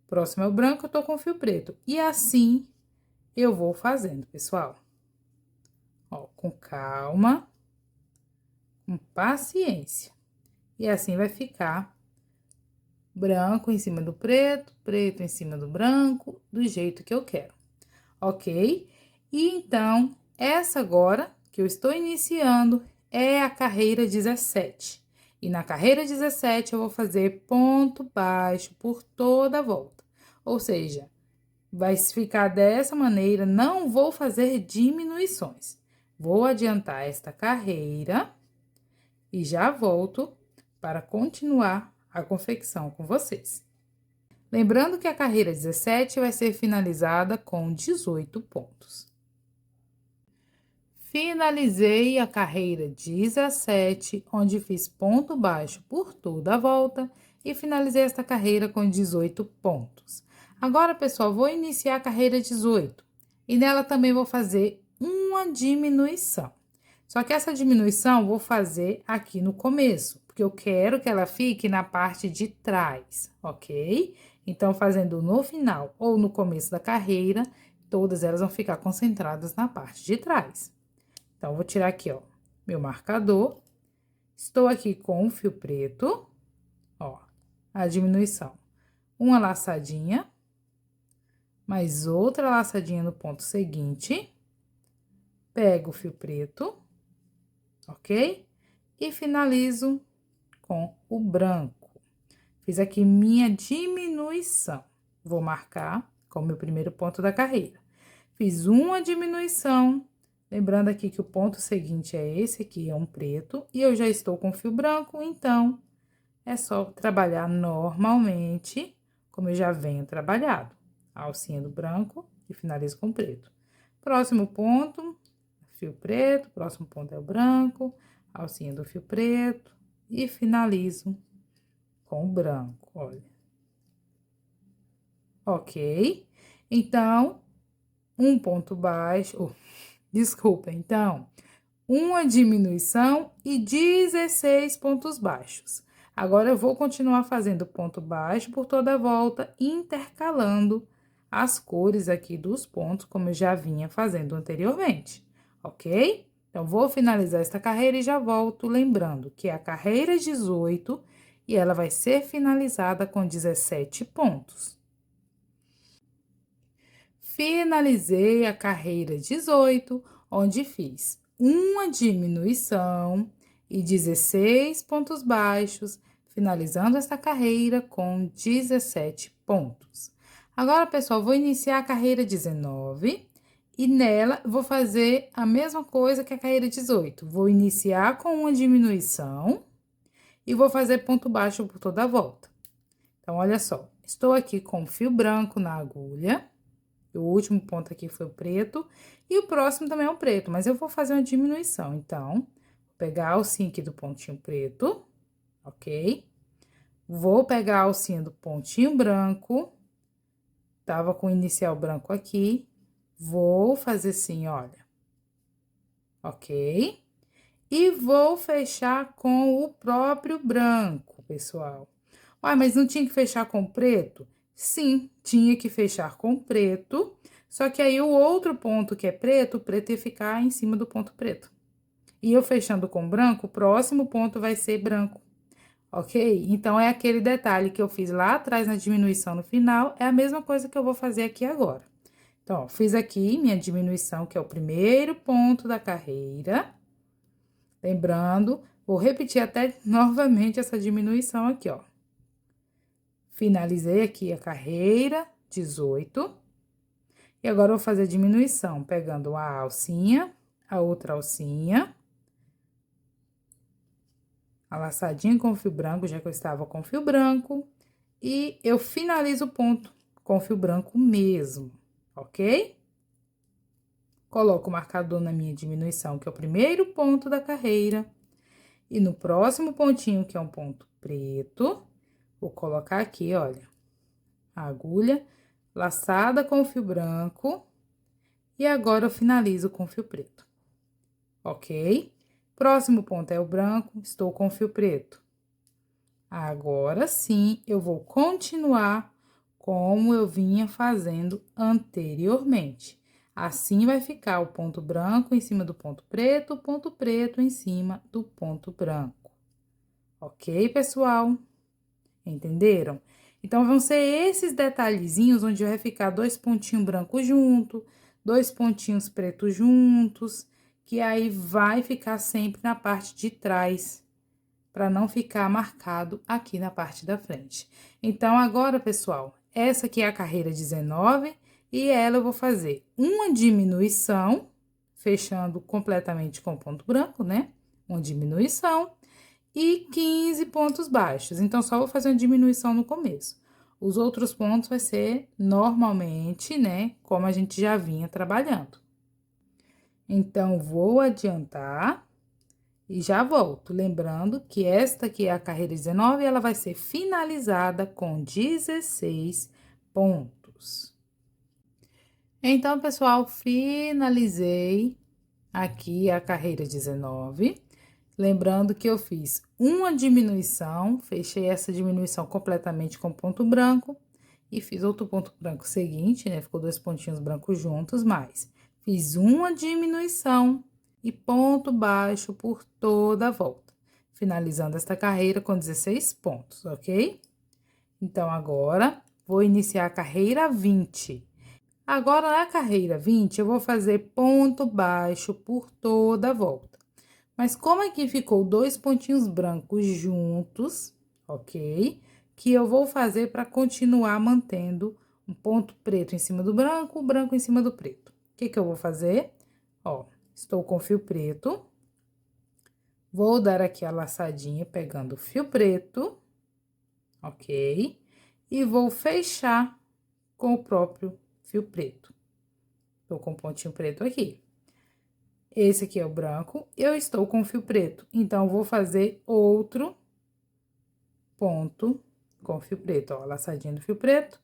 Próximo é o branco, eu tô com fio preto. E assim eu vou fazendo, pessoal. Ó, com calma, com paciência. E assim vai ficar branco em cima do preto, preto em cima do branco, do jeito que eu quero, ok? E então, essa agora que eu estou iniciando é a carreira 17. E na carreira 17, eu vou fazer ponto baixo por toda a volta. Ou seja, vai ficar dessa maneira, não vou fazer diminuições. Vou adiantar esta carreira e já volto para continuar a confecção com vocês. Lembrando que a carreira 17 vai ser finalizada com 18 pontos. Finalizei a carreira 17, onde fiz ponto baixo por toda a volta e finalizei esta carreira com 18 pontos. Agora, pessoal, vou iniciar a carreira 18 e nela também vou fazer uma diminuição. Só que essa diminuição vou fazer aqui no começo, porque eu quero que ela fique na parte de trás, ok? Então, fazendo no final ou no começo da carreira, todas elas vão ficar concentradas na parte de trás. Então, vou tirar aqui, ó, meu marcador. Estou aqui com o fio preto, ó, a diminuição. Uma laçadinha, mais outra laçadinha no ponto seguinte. Pego o fio preto, ok? E finalizo com o branco. Fiz aqui minha diminuição. Vou marcar como meu primeiro ponto da carreira. Fiz uma diminuição, lembrando aqui que o ponto seguinte é esse aqui, é um preto, e eu já estou com fio branco, então é só trabalhar normalmente, como eu já venho trabalhado. A alcinha do branco e finalizo com preto. Próximo ponto, fio preto, próximo ponto é o branco, alcinha do fio preto e finalizo com o branco, olha. Ok? Então, um ponto baixo, desculpa, então, uma diminuição e 16 pontos baixos. Agora, eu vou continuar fazendo ponto baixo por toda a volta, intercalando as cores aqui dos pontos, como eu já vinha fazendo anteriormente, ok? Então, vou finalizar esta carreira e já volto, lembrando que é a carreira 18 e ela vai ser finalizada com 17 pontos. Finalizei a carreira 18, onde fiz uma diminuição e 16 pontos baixos, finalizando esta carreira com 17 pontos. Agora, pessoal, vou iniciar a carreira 19 e nela vou fazer a mesma coisa que a carreira 18. Vou iniciar com uma diminuição e vou fazer ponto baixo por toda a volta. Então, olha só, estou aqui com fio branco na agulha. O último ponto aqui foi o preto, e o próximo também é o preto, mas eu vou fazer uma diminuição. Então, vou pegar a alcinha aqui do pontinho preto, ok? Vou pegar a alcinha do pontinho branco, tava com o inicial branco aqui, vou fazer assim, olha, ok? E vou fechar com o próprio branco, pessoal. Ah, mas não tinha que fechar com preto? Sim, tinha que fechar com preto, só que aí o outro ponto que é preto, o preto ia ficar em cima do ponto preto. E eu fechando com branco, o próximo ponto vai ser branco, ok? Então, é aquele detalhe que eu fiz lá atrás na diminuição no final, é a mesma coisa que eu vou fazer aqui agora. Então, ó, fiz aqui minha diminuição, que é o primeiro ponto da carreira. Lembrando, vou repetir até novamente essa diminuição aqui, ó. Finalizei aqui a carreira 18. E agora, eu vou fazer a diminuição, pegando a alcinha, a outra alcinha. A laçadinha com fio branco, já que eu estava com fio branco. E eu finalizo o ponto com fio branco mesmo, ok? Coloco o marcador na minha diminuição, que é o primeiro ponto da carreira. E no próximo pontinho, que é um ponto preto, vou colocar aqui, olha, a agulha laçada com fio branco. E agora, eu finalizo com fio preto, ok? Próximo ponto é o branco, estou com fio preto. Agora sim, eu vou continuar como eu vinha fazendo anteriormente. Assim, vai ficar o ponto branco em cima do ponto preto, o ponto preto em cima do ponto branco. Ok, pessoal? Entenderam? Então, vão ser esses detalhezinhos onde vai ficar dois pontinhos brancos juntos, dois pontinhos pretos juntos, que aí vai ficar sempre na parte de trás, para não ficar marcado aqui na parte da frente. Então, agora, pessoal, essa aqui é a carreira 19 e ela eu vou fazer uma diminuição, fechando completamente com ponto branco, né? Uma diminuição e 15 pontos baixos. Então, só vou fazer uma diminuição no começo. Os outros pontos vai ser normalmente, né, como a gente já vinha trabalhando. Então, vou adiantar e já volto. Lembrando que esta aqui é a carreira 19 e ela vai ser finalizada com 16 pontos. Então, pessoal, finalizei aqui a carreira 19. Lembrando que eu fiz uma diminuição, fechei essa diminuição completamente com ponto branco e fiz outro ponto branco seguinte, né? Ficou dois pontinhos brancos juntos, mas fiz uma diminuição e ponto baixo por toda a volta, finalizando esta carreira com 16 pontos, ok? Então, agora, vou iniciar a carreira 20. Agora, na carreira 20, eu vou fazer ponto baixo por toda a volta. Mas como aqui ficou dois pontinhos brancos juntos, ok? Que eu vou fazer para continuar mantendo um ponto preto em cima do branco, o branco em cima do preto. O que que eu vou fazer? Ó, estou com fio preto. Vou dar aqui a laçadinha pegando o fio preto, ok? E vou fechar com o próprio fio preto. Tô com um pontinho preto aqui. Esse aqui é o branco, eu estou com fio preto, então, vou fazer outro ponto com fio preto, ó, laçadinha do fio preto.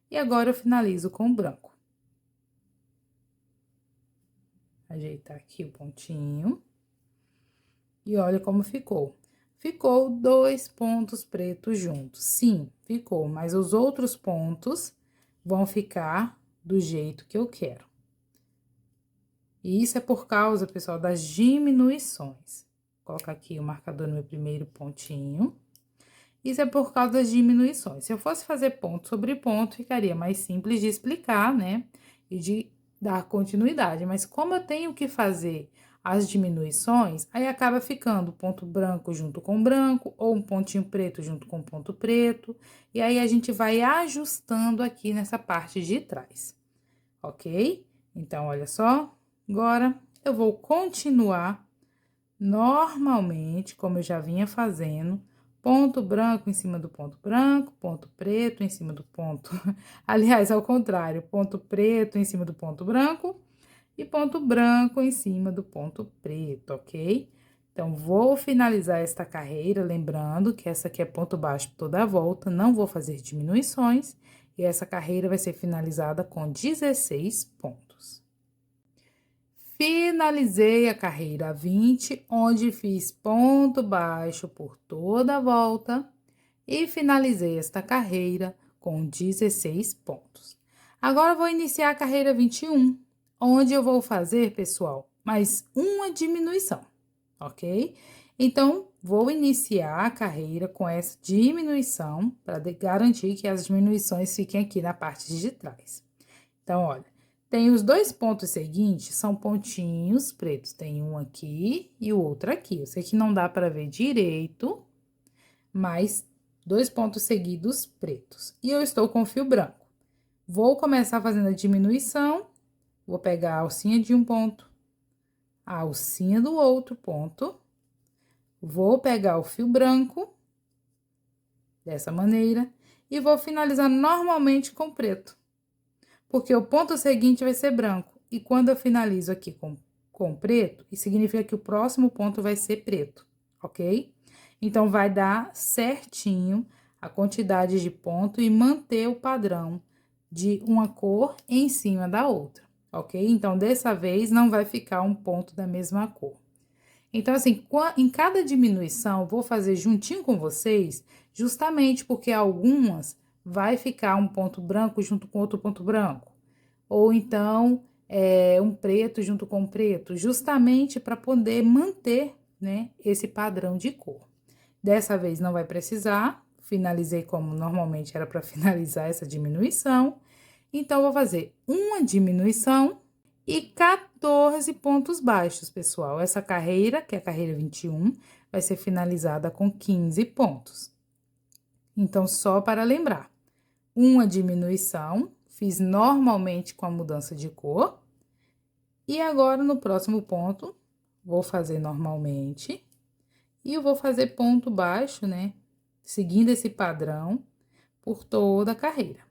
E agora, eu finalizo com o branco. Ajeitar aqui o pontinho. E olha como ficou. Ficou dois pontos pretos juntos. Sim, ficou, mas os outros pontos vão ficar do jeito que eu quero. E isso é por causa, pessoal, das diminuições. Vou colocar aqui o marcador no meu primeiro pontinho. Isso é por causa das diminuições. Se eu fosse fazer ponto sobre ponto, ficaria mais simples de explicar, né? E de dar continuidade. Mas como eu tenho que fazer as diminuições, aí acaba ficando ponto branco junto com branco, ou um pontinho preto junto com ponto preto. E aí, a gente vai ajustando aqui nessa parte de trás, ok? Então, olha só. Agora, eu vou continuar normalmente, como eu já vinha fazendo, ponto branco em cima do ponto branco, ponto preto em cima do ponto... Aliás, ao contrário, ponto preto em cima do ponto branco e ponto branco em cima do ponto preto, ok? Então, vou finalizar esta carreira, lembrando que essa aqui é ponto baixo toda a volta, não vou fazer diminuições, e essa carreira vai ser finalizada com 16 pontos. Finalizei a carreira 20, onde fiz ponto baixo por toda a volta e finalizei esta carreira com 16 pontos. Agora, vou iniciar a carreira 21, onde eu vou fazer, pessoal, mais uma diminuição, ok? Então, vou iniciar a carreira com essa diminuição para garantir que as diminuições fiquem aqui na parte de trás. Então, olha. Tem os dois pontos seguintes, são pontinhos pretos. Tem um aqui e o outro aqui. Eu sei que não dá para ver direito, mas dois pontos seguidos pretos. E eu estou com fio branco. Vou começar fazendo a diminuição. Vou pegar a alcinha de um ponto, a alcinha do outro ponto. Vou pegar o fio branco, dessa maneira, e vou finalizar normalmente com preto. Porque o ponto seguinte vai ser branco. E quando eu finalizo aqui com preto, isso significa que o próximo ponto vai ser preto, ok? Então, vai dar certinho a quantidade de ponto e manter o padrão de uma cor em cima da outra, ok? Então, dessa vez, não vai ficar um ponto da mesma cor. Então, assim, em cada diminuição, eu vou fazer juntinho com vocês, justamente porque algumas vai ficar um ponto branco junto com outro ponto branco. Ou então, um preto junto com preto, justamente para poder manter, né, esse padrão de cor. Dessa vez não vai precisar, finalizei como normalmente era para finalizar essa diminuição. Então, vou fazer uma diminuição e 14 pontos baixos, pessoal. Essa carreira, que é a carreira 21, vai ser finalizada com 15 pontos. Então, só para lembrar, uma diminuição, fiz normalmente com a mudança de cor. E agora, no próximo ponto, vou fazer normalmente. E eu vou fazer ponto baixo, né? Seguindo esse padrão, por toda a carreira.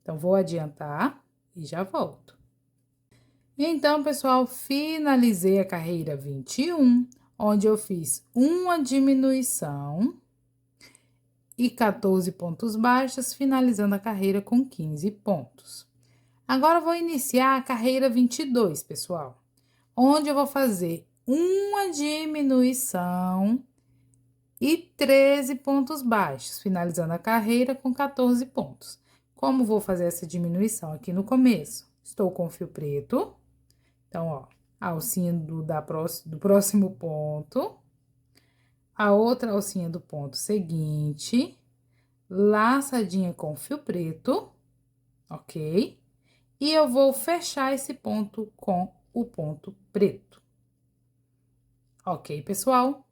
Então, vou adiantar e já volto. Então, pessoal, finalizei a carreira 21, onde eu fiz uma diminuição e 14 pontos baixos, finalizando a carreira com 15 pontos. Agora, eu vou iniciar a carreira 22, pessoal, onde eu vou fazer uma diminuição e 13 pontos baixos, finalizando a carreira com 14 pontos. Como vou fazer essa diminuição aqui no começo? Estou com fio preto. Então, ó, a alcinha do próximo ponto, a outra alcinha do ponto seguinte, laçadinha com fio preto, ok? E eu vou fechar esse ponto com o ponto preto. Ok, pessoal?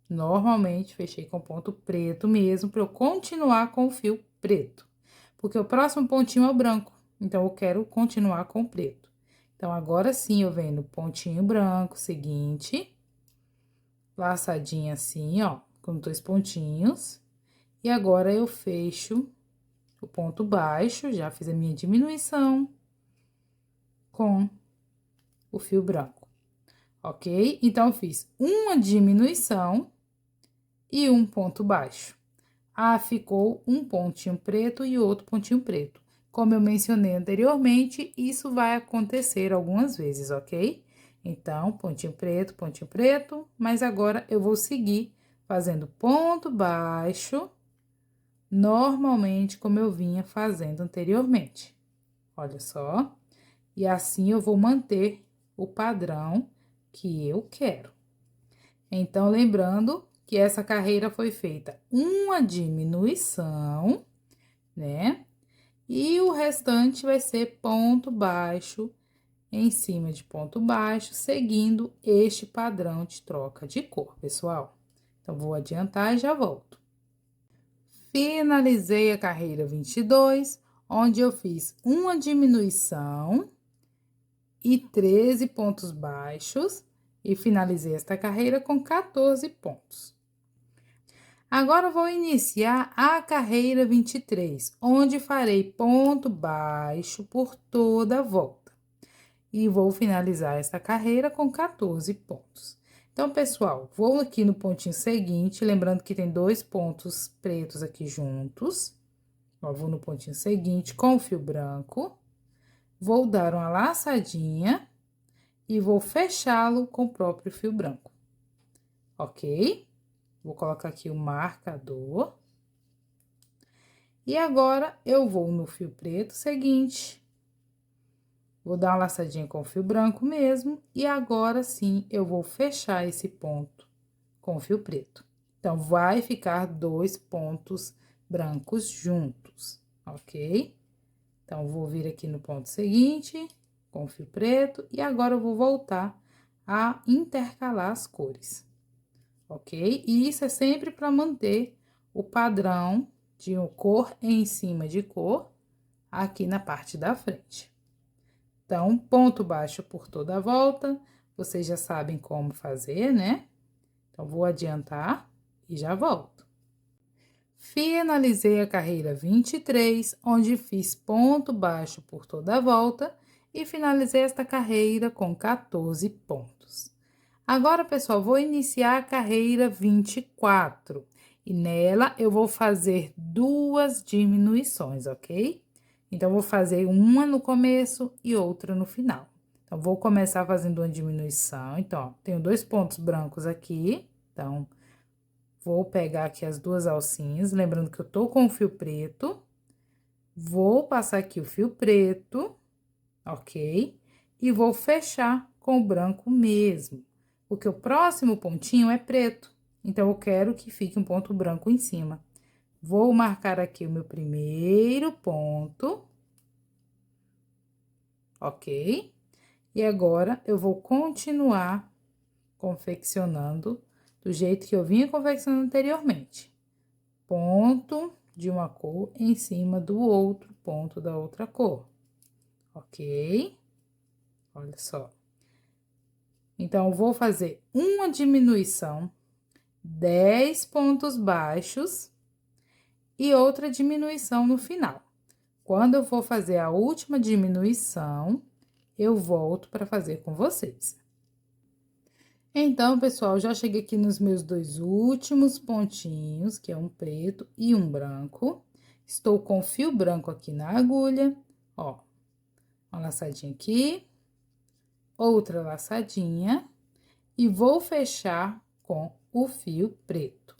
Normalmente, fechei com ponto preto mesmo, para eu continuar com o fio preto. Porque o próximo pontinho é o branco, então, eu quero continuar com o preto. Então, agora sim, eu venho no pontinho branco seguinte, laçadinha assim, ó, com 2 pontinhos. E agora, eu fecho o ponto baixo, já fiz a minha diminuição com o fio branco, ok? Então, eu fiz uma diminuição e um ponto baixo. Ah, ficou um pontinho preto e outro pontinho preto. Como eu mencionei anteriormente, isso vai acontecer algumas vezes, ok? Então, pontinho preto, mas agora eu vou seguir fazendo ponto baixo, normalmente como eu vinha fazendo anteriormente. Olha só. E assim eu vou manter o padrão que eu quero. Então, lembrando que essa carreira foi feita uma diminuição, né? E o restante vai ser ponto baixo em cima de ponto baixo, seguindo este padrão de troca de cor, pessoal. Então, vou adiantar e já volto. Finalizei a carreira 22, onde eu fiz uma diminuição e 13 pontos baixos, e finalizei esta carreira com 14 pontos. Agora, vou iniciar a carreira 23, onde farei ponto baixo por toda a volta. E vou finalizar esta carreira com 14 pontos. Então, pessoal, vou aqui no pontinho seguinte, lembrando que tem 2 pontos pretos aqui juntos. Ó, vou no pontinho seguinte com o fio branco, vou dar uma laçadinha e vou fechá-lo com o próprio fio branco, ok? Vou colocar aqui o marcador. E agora, eu vou no fio preto seguinte, vou dar uma laçadinha com o fio branco mesmo, e agora sim, eu vou fechar esse ponto com o fio preto. Então, vai ficar 2 pontos brancos juntos, ok? Então, vou vir aqui no ponto seguinte, com o fio preto, e agora eu vou voltar a intercalar as cores, ok? E isso é sempre para manter o padrão de cor em cima de cor aqui na parte da frente. Então, ponto baixo por toda a volta, vocês já sabem como fazer, né? Então, vou adiantar e já volto. Finalizei a carreira 23, onde fiz ponto baixo por toda a volta e finalizei esta carreira com 14 pontos. Agora, pessoal, vou iniciar a carreira 24 e nela eu vou fazer 2 diminuições, ok? Então, vou fazer uma no começo e outra no final. Então, vou começar fazendo uma diminuição. Então, ó, tenho 2 pontos brancos aqui, então, vou pegar aqui as 2 alcinhas, lembrando que eu tô com o fio preto, vou passar aqui o fio preto, ok? E vou fechar com o branco mesmo, porque o próximo pontinho é preto, então, eu quero que fique um ponto branco em cima. Vou marcar aqui o meu primeiro ponto, ok? E agora, eu vou continuar confeccionando do jeito que eu vinha confeccionando anteriormente. Ponto de uma cor em cima do outro ponto da outra cor, ok? Olha só. Então, eu vou fazer uma diminuição, 10 pontos baixos e outra diminuição no final. Quando eu for fazer a última diminuição, eu volto para fazer com vocês. Então, pessoal, já cheguei aqui nos meus dois últimos pontinhos, que é um preto e um branco. Estou com fio branco aqui na agulha, ó. Uma laçadinha aqui, outra laçadinha, e vou fechar com o fio preto.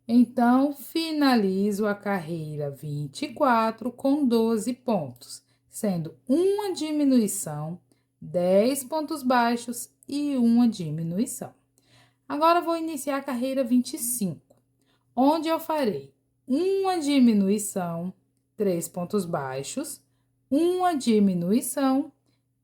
Então, finalizo a carreira 24 com 12 pontos, sendo uma diminuição, 10 pontos baixos e uma diminuição. Agora, vou iniciar a carreira 25, onde eu farei uma diminuição, 3 pontos baixos, uma diminuição,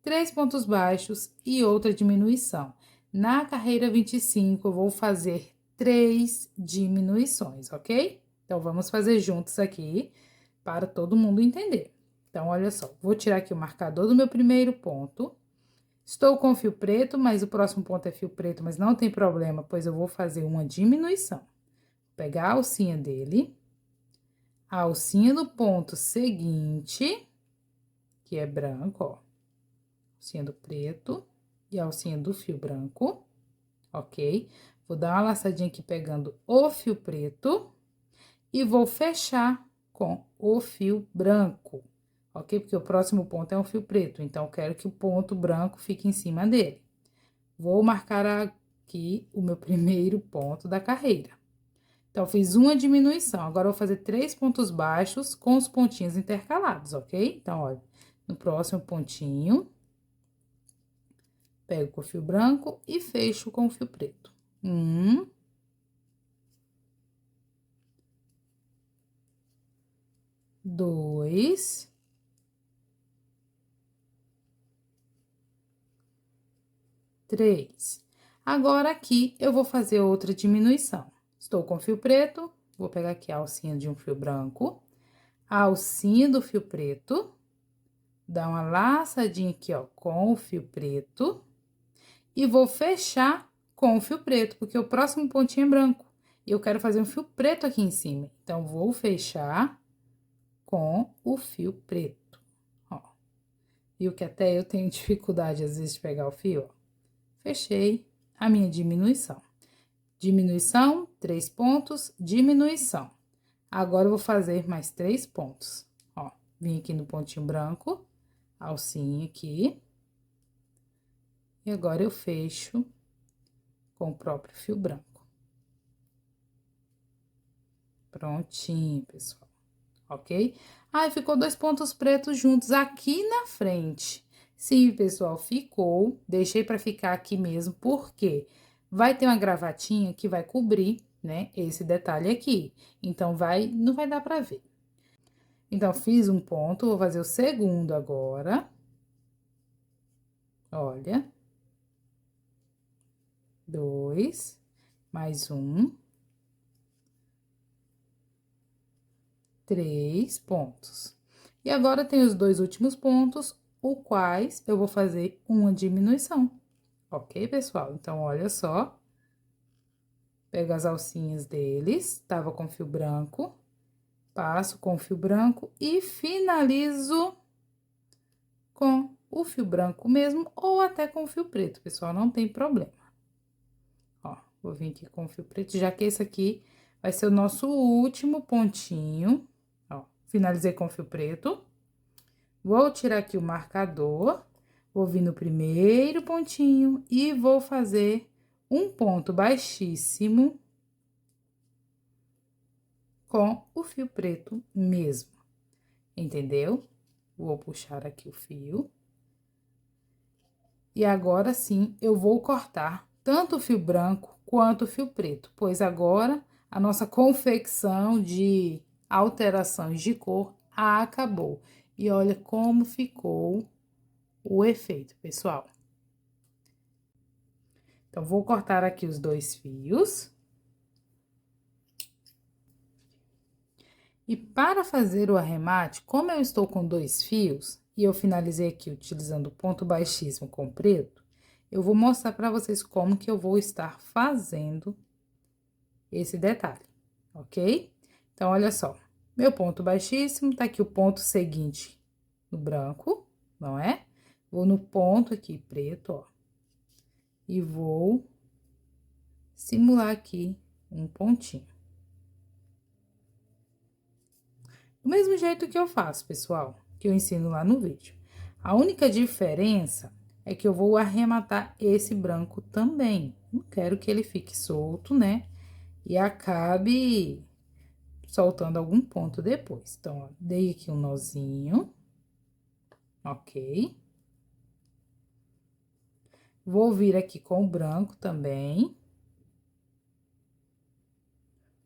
3 pontos baixos e outra diminuição. Na carreira 25, eu vou fazer 3 diminuições, ok? Então, vamos fazer juntos aqui para todo mundo entender. Então, olha só, vou tirar aqui o marcador do meu primeiro ponto. Estou com fio preto, mas o próximo ponto é fio preto, mas não tem problema, pois eu vou fazer uma diminuição. Vou pegar a alcinha dele, a alcinha do ponto seguinte, que é branco, ó. Alcinha do preto e a alcinha do fio branco, ok? Vou dar uma laçadinha aqui pegando o fio preto e vou fechar com o fio branco, ok? Porque o próximo ponto é um fio preto, então eu quero que o ponto branco fique em cima dele. Vou marcar aqui o meu primeiro ponto da carreira. Então, fiz uma diminuição, agora eu vou fazer 3 pontos baixos com os pontinhos intercalados, ok? Então, olha, no próximo pontinho, pego com o fio branco e fecho com o fio preto. 1, 2, 3. Agora, aqui, eu vou fazer outra diminuição. Estou com fio preto, vou pegar aqui a alcinha de um fio branco, a alcinha do fio preto, dar uma laçadinha aqui, ó, com o fio preto, e vou fechar com o fio preto, porque o próximo pontinho é branco, e eu quero fazer um fio preto aqui em cima. Então, vou fechar com o fio preto, ó. Viu que até eu tenho dificuldade, às vezes, de pegar o fio, ó. Fechei a minha diminuição. Diminuição, 3 pontos, diminuição. Agora, eu vou fazer mais 3 pontos, ó. Vim aqui no pontinho branco, alcinha aqui. E agora, eu fecho com o próprio fio branco. Prontinho, pessoal, ok? Aí, ficou 2 pontos pretos juntos aqui na frente. Sim, pessoal, ficou. Deixei pra ficar aqui mesmo, porque vai ter uma gravatinha que vai cobrir, né, esse detalhe aqui. Então, não vai dar pra ver. Então, fiz um ponto, vou fazer o segundo agora. Olha. 2, mais um. 3 pontos. E agora, tem os dois últimos pontos, os quais eu vou fazer uma diminuição. Ok, pessoal? Então, olha só. Pego as alcinhas deles, tava com fio branco, passo com fio branco e finalizo com o fio branco mesmo, ou até com o fio preto, pessoal, não tem problema. Ó, vou vir aqui com o fio preto, já que esse aqui vai ser o nosso último pontinho. Ó, finalizei com o fio preto. Vou tirar aqui o marcador, vou vir no primeiro pontinho e vou fazer um ponto baixíssimo com o fio preto mesmo, entendeu? Vou puxar aqui o fio. E agora sim, eu vou cortar tanto o fio branco quanto o fio preto, pois agora a nossa confecção de alterações de cor acabou. E olha como ficou o efeito, pessoal. Então, vou cortar aqui os 2 fios. E para fazer o arremate, como eu estou com 2 fios, e eu finalizei aqui utilizando ponto baixíssimo com preto, eu vou mostrar para vocês como que eu vou estar fazendo esse detalhe, ok? Então, olha só, meu ponto baixíssimo, tá aqui o ponto seguinte no branco, não é? Vou no ponto aqui preto, ó, e vou simular aqui um pontinho. Do mesmo jeito que eu faço, pessoal, que eu ensino lá no vídeo. A única diferença é que eu vou arrematar esse branco também. Não quero que ele fique solto, né? E acabe soltando algum ponto depois. Então, ó, dei aqui um nozinho, ok? Vou vir aqui com o branco também.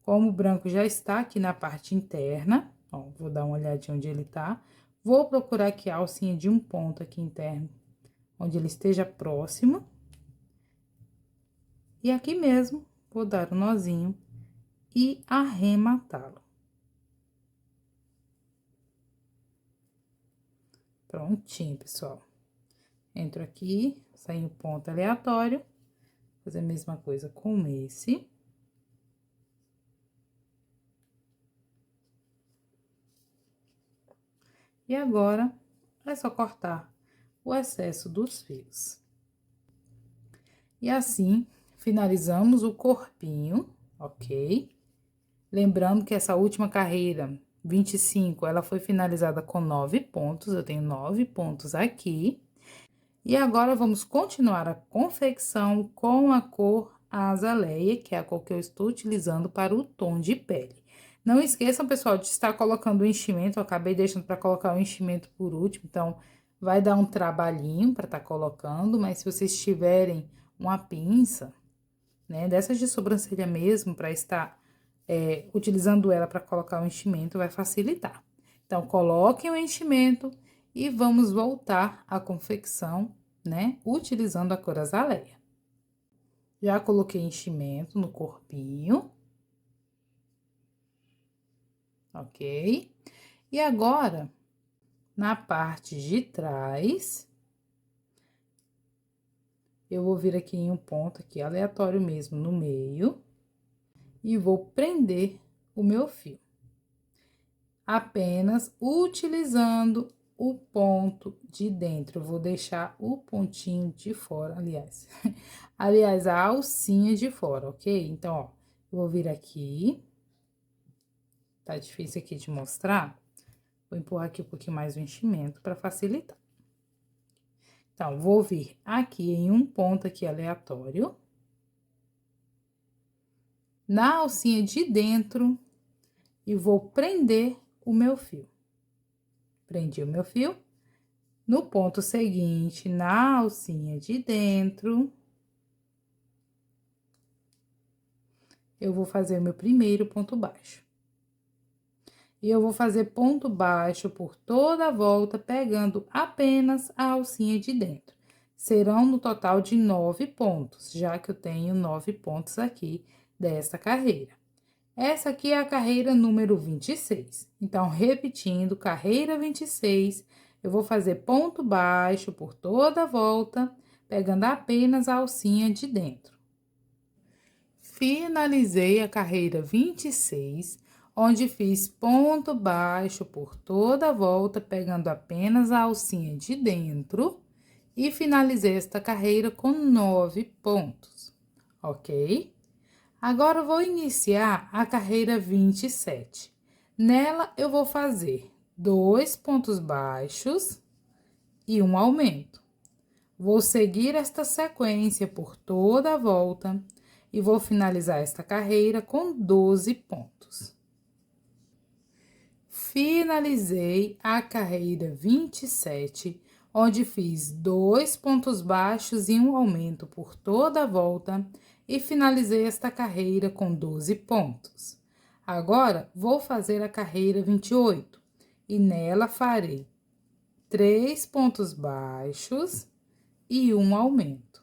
Como o branco já está aqui na parte interna, ó, vou dar uma olhadinha onde ele tá. Vou procurar aqui a alcinha de um ponto aqui interno, onde ele esteja próximo. E aqui mesmo, vou dar um nozinho e arrematá-lo. Prontinho, pessoal. Entro aqui, saio o ponto aleatório, fazer a mesma coisa com esse. E agora, é só cortar o excesso dos fios. E assim, finalizamos o corpinho, ok? Lembrando que essa última carreira, 25, ela foi finalizada com 9 pontos, eu tenho 9 pontos aqui. E agora, vamos continuar a confecção com a cor azaleia, que é a cor que eu estou utilizando para o tom de pele. Não esqueçam, pessoal, de estar colocando o enchimento, eu acabei deixando para colocar o enchimento por último, então, vai dar um trabalhinho para estar colocando, mas se vocês tiverem uma pinça, né, dessas de sobrancelha mesmo, para estar utilizando ela para colocar o enchimento, vai facilitar. Então, coloquem o enchimento e vamos voltar à confecção, né, utilizando a cor azaleia. Já coloquei enchimento no corpinho, ok? E agora, na parte de trás, eu vou vir aqui em um ponto aqui aleatório mesmo no meio e vou prender o meu fio. Apenas utilizando o ponto de dentro. Eu vou deixar o pontinho de fora, aliás. Aliás, a alcinha de fora, ok? Então, ó, eu vou vir aqui. Tá difícil aqui de mostrar. Vou empurrar aqui um pouquinho mais o enchimento para facilitar. Então, vou vir aqui em um ponto aqui aleatório. Na alcinha de dentro e vou prender o meu fio. Prendi o meu fio. No ponto seguinte, na alcinha de dentro, eu vou fazer o meu primeiro ponto baixo. E eu vou fazer ponto baixo por toda a volta, pegando apenas a alcinha de dentro. Serão no total de 9 pontos, já que eu tenho 9 pontos aqui desta carreira. Essa aqui é a carreira número 26. Então, repetindo, carreira 26, eu vou fazer ponto baixo por toda a volta, pegando apenas a alcinha de dentro. Finalizei a carreira 26, onde fiz ponto baixo por toda a volta, pegando apenas a alcinha de dentro, e finalizei esta carreira com 9 pontos, ok? Agora, eu vou iniciar a carreira 27. Nela, eu vou fazer 2 pontos baixos e um aumento. Vou seguir esta sequência por toda a volta e vou finalizar esta carreira com 12 pontos. Finalizei a carreira 27, onde fiz 2 pontos baixos e um aumento por toda a volta e finalizei esta carreira com 12 pontos. Agora, vou fazer a carreira 28 e nela farei 3 pontos baixos e um aumento.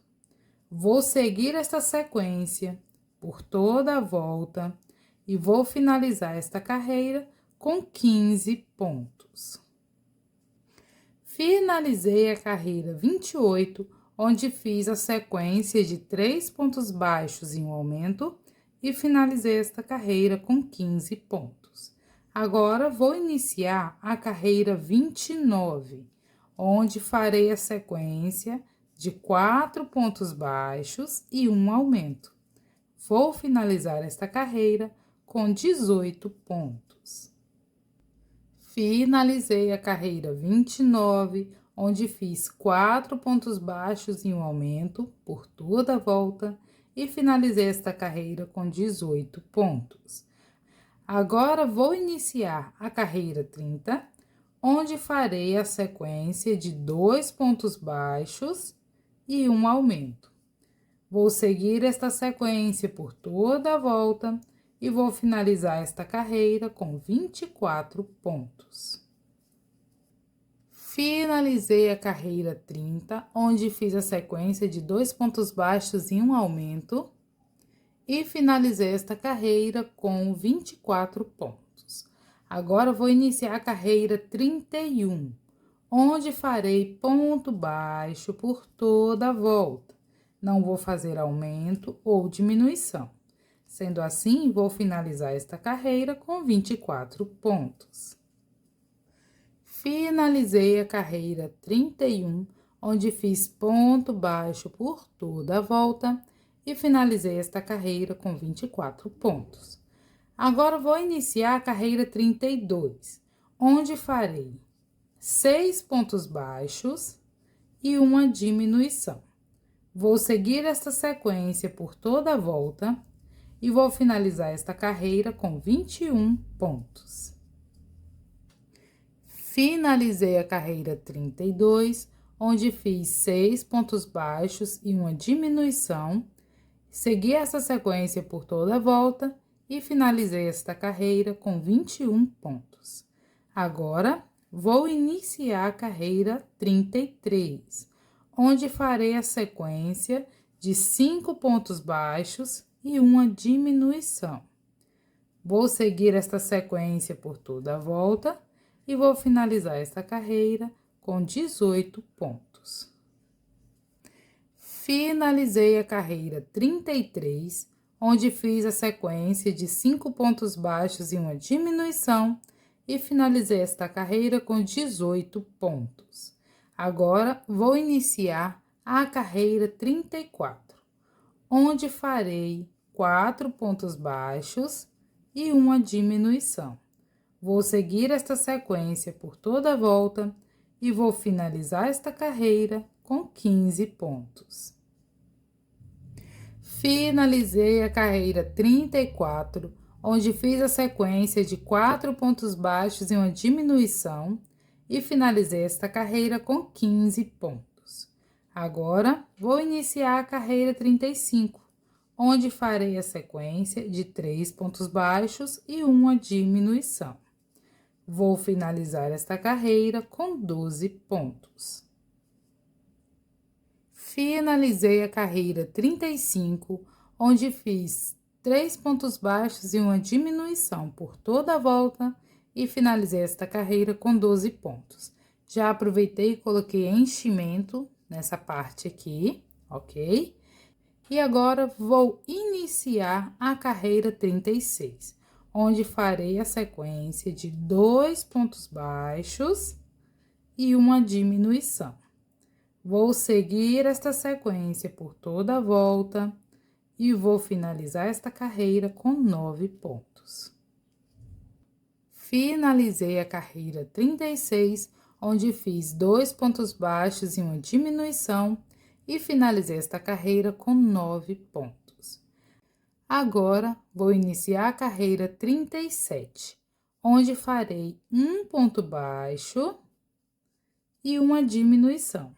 Vou seguir esta sequência por toda a volta e vou finalizar esta carreira com 15 pontos. Finalizei a carreira 28, onde fiz a sequência de 3 pontos baixos e um aumento, e finalizei esta carreira com 15 pontos. Agora, vou iniciar a carreira 29, onde farei a sequência de 4 pontos baixos e um aumento. Vou finalizar esta carreira com 18 pontos. Finalizei a carreira 29, onde fiz 4 pontos baixos e um aumento por toda a volta e finalizei esta carreira com 18 pontos. Agora, vou iniciar a carreira 30, onde farei a sequência de 2 pontos baixos e um aumento. Vou seguir esta sequência por toda a volta e vou finalizar esta carreira com 24 pontos. Finalizei a carreira 30, onde fiz a sequência de 2 pontos baixos e um aumento. E finalizei esta carreira com 24 pontos. Agora, vou iniciar a carreira 31, onde farei ponto baixo por toda a volta. Não vou fazer aumento ou diminuição. Sendo assim, vou finalizar esta carreira com 24 pontos. Finalizei a carreira 31, onde fiz ponto baixo por toda a volta e finalizei esta carreira com 24 pontos. Agora, vou iniciar a carreira 32, onde farei 6 pontos baixos e uma diminuição. Vou seguir esta sequência por toda a volta e vou finalizar esta carreira com 21 pontos. Finalizei a carreira 32, onde fiz 6 pontos baixos e uma diminuição. Segui essa sequência por toda a volta e finalizei esta carreira com 21 pontos. Agora, vou iniciar a carreira 33, onde farei a sequência de 5 pontos baixos e uma diminuição. Vou seguir esta sequência por toda a volta e vou finalizar esta carreira com 18 pontos. Finalizei a carreira 33, onde fiz a sequência de 5 pontos baixos e uma diminuição e finalizei esta carreira com 18 pontos. Agora, vou iniciar a carreira 34, onde farei 4 pontos baixos e uma diminuição. Vou seguir esta sequência por toda a volta e vou finalizar esta carreira com 15 pontos. Finalizei a carreira 34, onde fiz a sequência de 4 pontos baixos e uma diminuição e finalizei esta carreira com 15 pontos. Agora, vou iniciar a carreira 35, onde farei a sequência de 3 pontos baixos e uma diminuição. Vou finalizar esta carreira com 12 pontos. Finalizei a carreira 35, onde fiz 3 pontos baixos e uma diminuição por toda a volta e finalizei esta carreira com 12 pontos. Já aproveitei e coloquei enchimento nessa parte aqui, ok? E agora, vou iniciar a carreira 36, onde farei a sequência de 2 pontos baixos e uma diminuição. Vou seguir esta sequência por toda a volta e vou finalizar esta carreira com 9 pontos. Finalizei a carreira 36, onde fiz 2 pontos baixos e uma diminuição e finalizei esta carreira com 9 pontos. Agora, vou iniciar a carreira 37, onde farei um ponto baixo e uma diminuição.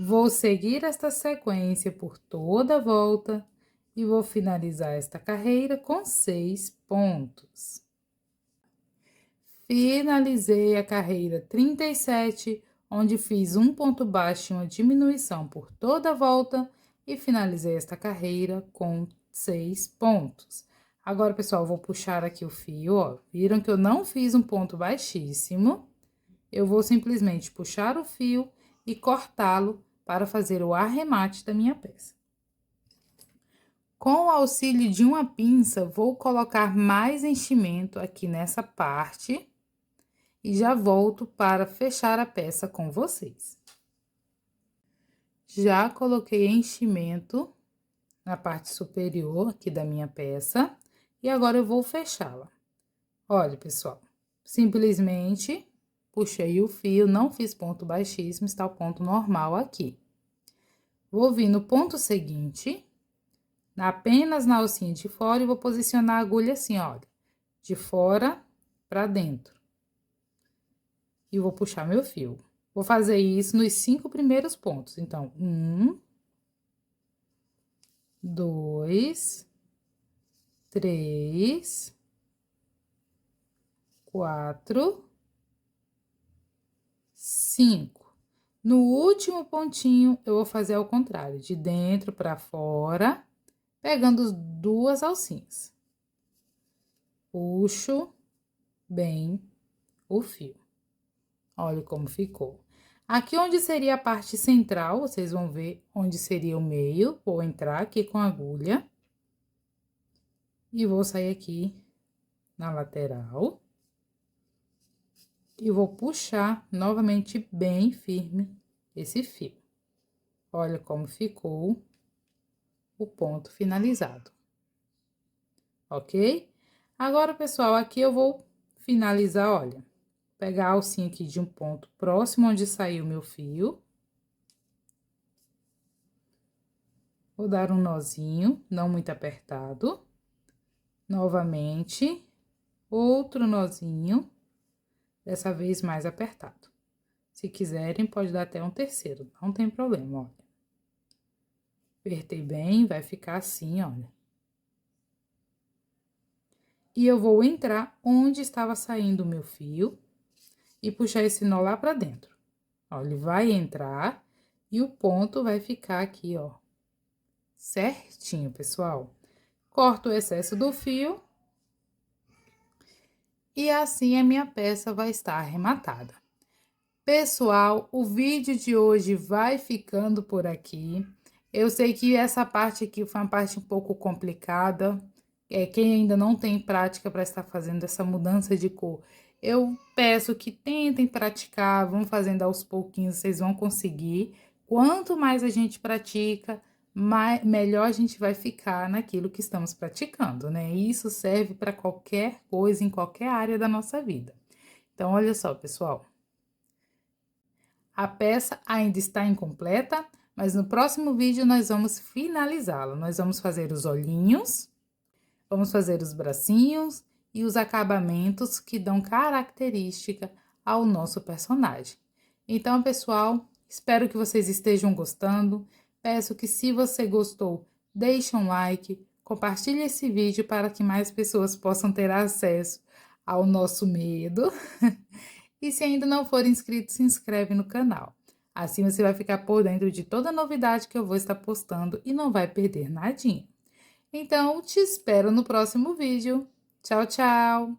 Vou seguir esta sequência por toda a volta e vou finalizar esta carreira com 6 pontos. Finalizei a carreira 37, onde fiz um ponto baixo e uma diminuição por toda a volta e finalizei esta carreira com 6 pontos. Agora, pessoal, vou puxar aqui o fio, ó. Viram que eu não fiz um ponto baixíssimo? Eu vou simplesmente puxar o fio e cortá-lo para fazer o arremate da minha peça. Com o auxílio de uma pinça, vou colocar mais enchimento aqui nessa parte e já volto para fechar a peça com vocês. Já coloquei enchimento na parte superior aqui da minha peça e agora eu vou fechá-la. Olha, pessoal, simplesmente puxei o fio, não fiz ponto baixíssimo, está o ponto normal aqui. Vou vir no ponto seguinte, apenas na alcinha de fora, e vou posicionar a agulha assim, olha, de fora para dentro. E vou puxar meu fio. Vou fazer isso nos 5 primeiros pontos. Então, 1, 2, 3, 4, 5. No último pontinho, eu vou fazer ao contrário, de dentro para fora, pegando as 2 alcinhas. Puxo bem o fio. Olha como ficou. Aqui onde seria a parte central, vocês vão ver onde seria o meio. Vou entrar aqui com a agulha. E vou sair aqui na lateral. E vou puxar novamente bem firme esse fio. Olha como ficou o ponto finalizado. Ok? Agora, pessoal, aqui eu vou finalizar, olha. Pegar a alcinha aqui de um ponto próximo onde saiu o meu fio. Vou dar um nozinho, não muito apertado. Novamente, outro nozinho, dessa vez mais apertado. Se quiserem, pode dar até um terceiro, não tem problema, olha. Apertei bem, vai ficar assim, olha. E eu vou entrar onde estava saindo o meu fio e puxar esse nó lá pra dentro. Ó, ele vai entrar e o ponto vai ficar aqui, ó, certinho, pessoal. Corto o excesso do fio. E assim a minha peça vai estar arrematada. Pessoal, o vídeo de hoje vai ficando por aqui. Eu sei que essa parte aqui foi uma parte um pouco complicada. Quem ainda não tem prática para estar fazendo essa mudança de cor, eu peço que tentem praticar, vão fazendo aos pouquinhos, vocês vão conseguir. Quanto mais a gente pratica, melhor a gente vai ficar naquilo que estamos praticando, né? E isso serve para qualquer coisa, em qualquer área da nossa vida. Então, olha só, pessoal. A peça ainda está incompleta, mas no próximo vídeo nós vamos finalizá-la. Nós vamos fazer os olhinhos, vamos fazer os bracinhos e os acabamentos que dão característica ao nosso personagem. Então, pessoal, espero que vocês estejam gostando. Peço que, se você gostou, deixe um like, compartilhe esse vídeo para que mais pessoas possam ter acesso ao nosso medo. E se ainda não for inscrito, se inscreve no canal. Assim você vai ficar por dentro de toda novidade que eu vou estar postando e não vai perder nadinha. Então, te espero no próximo vídeo. Tchau, tchau!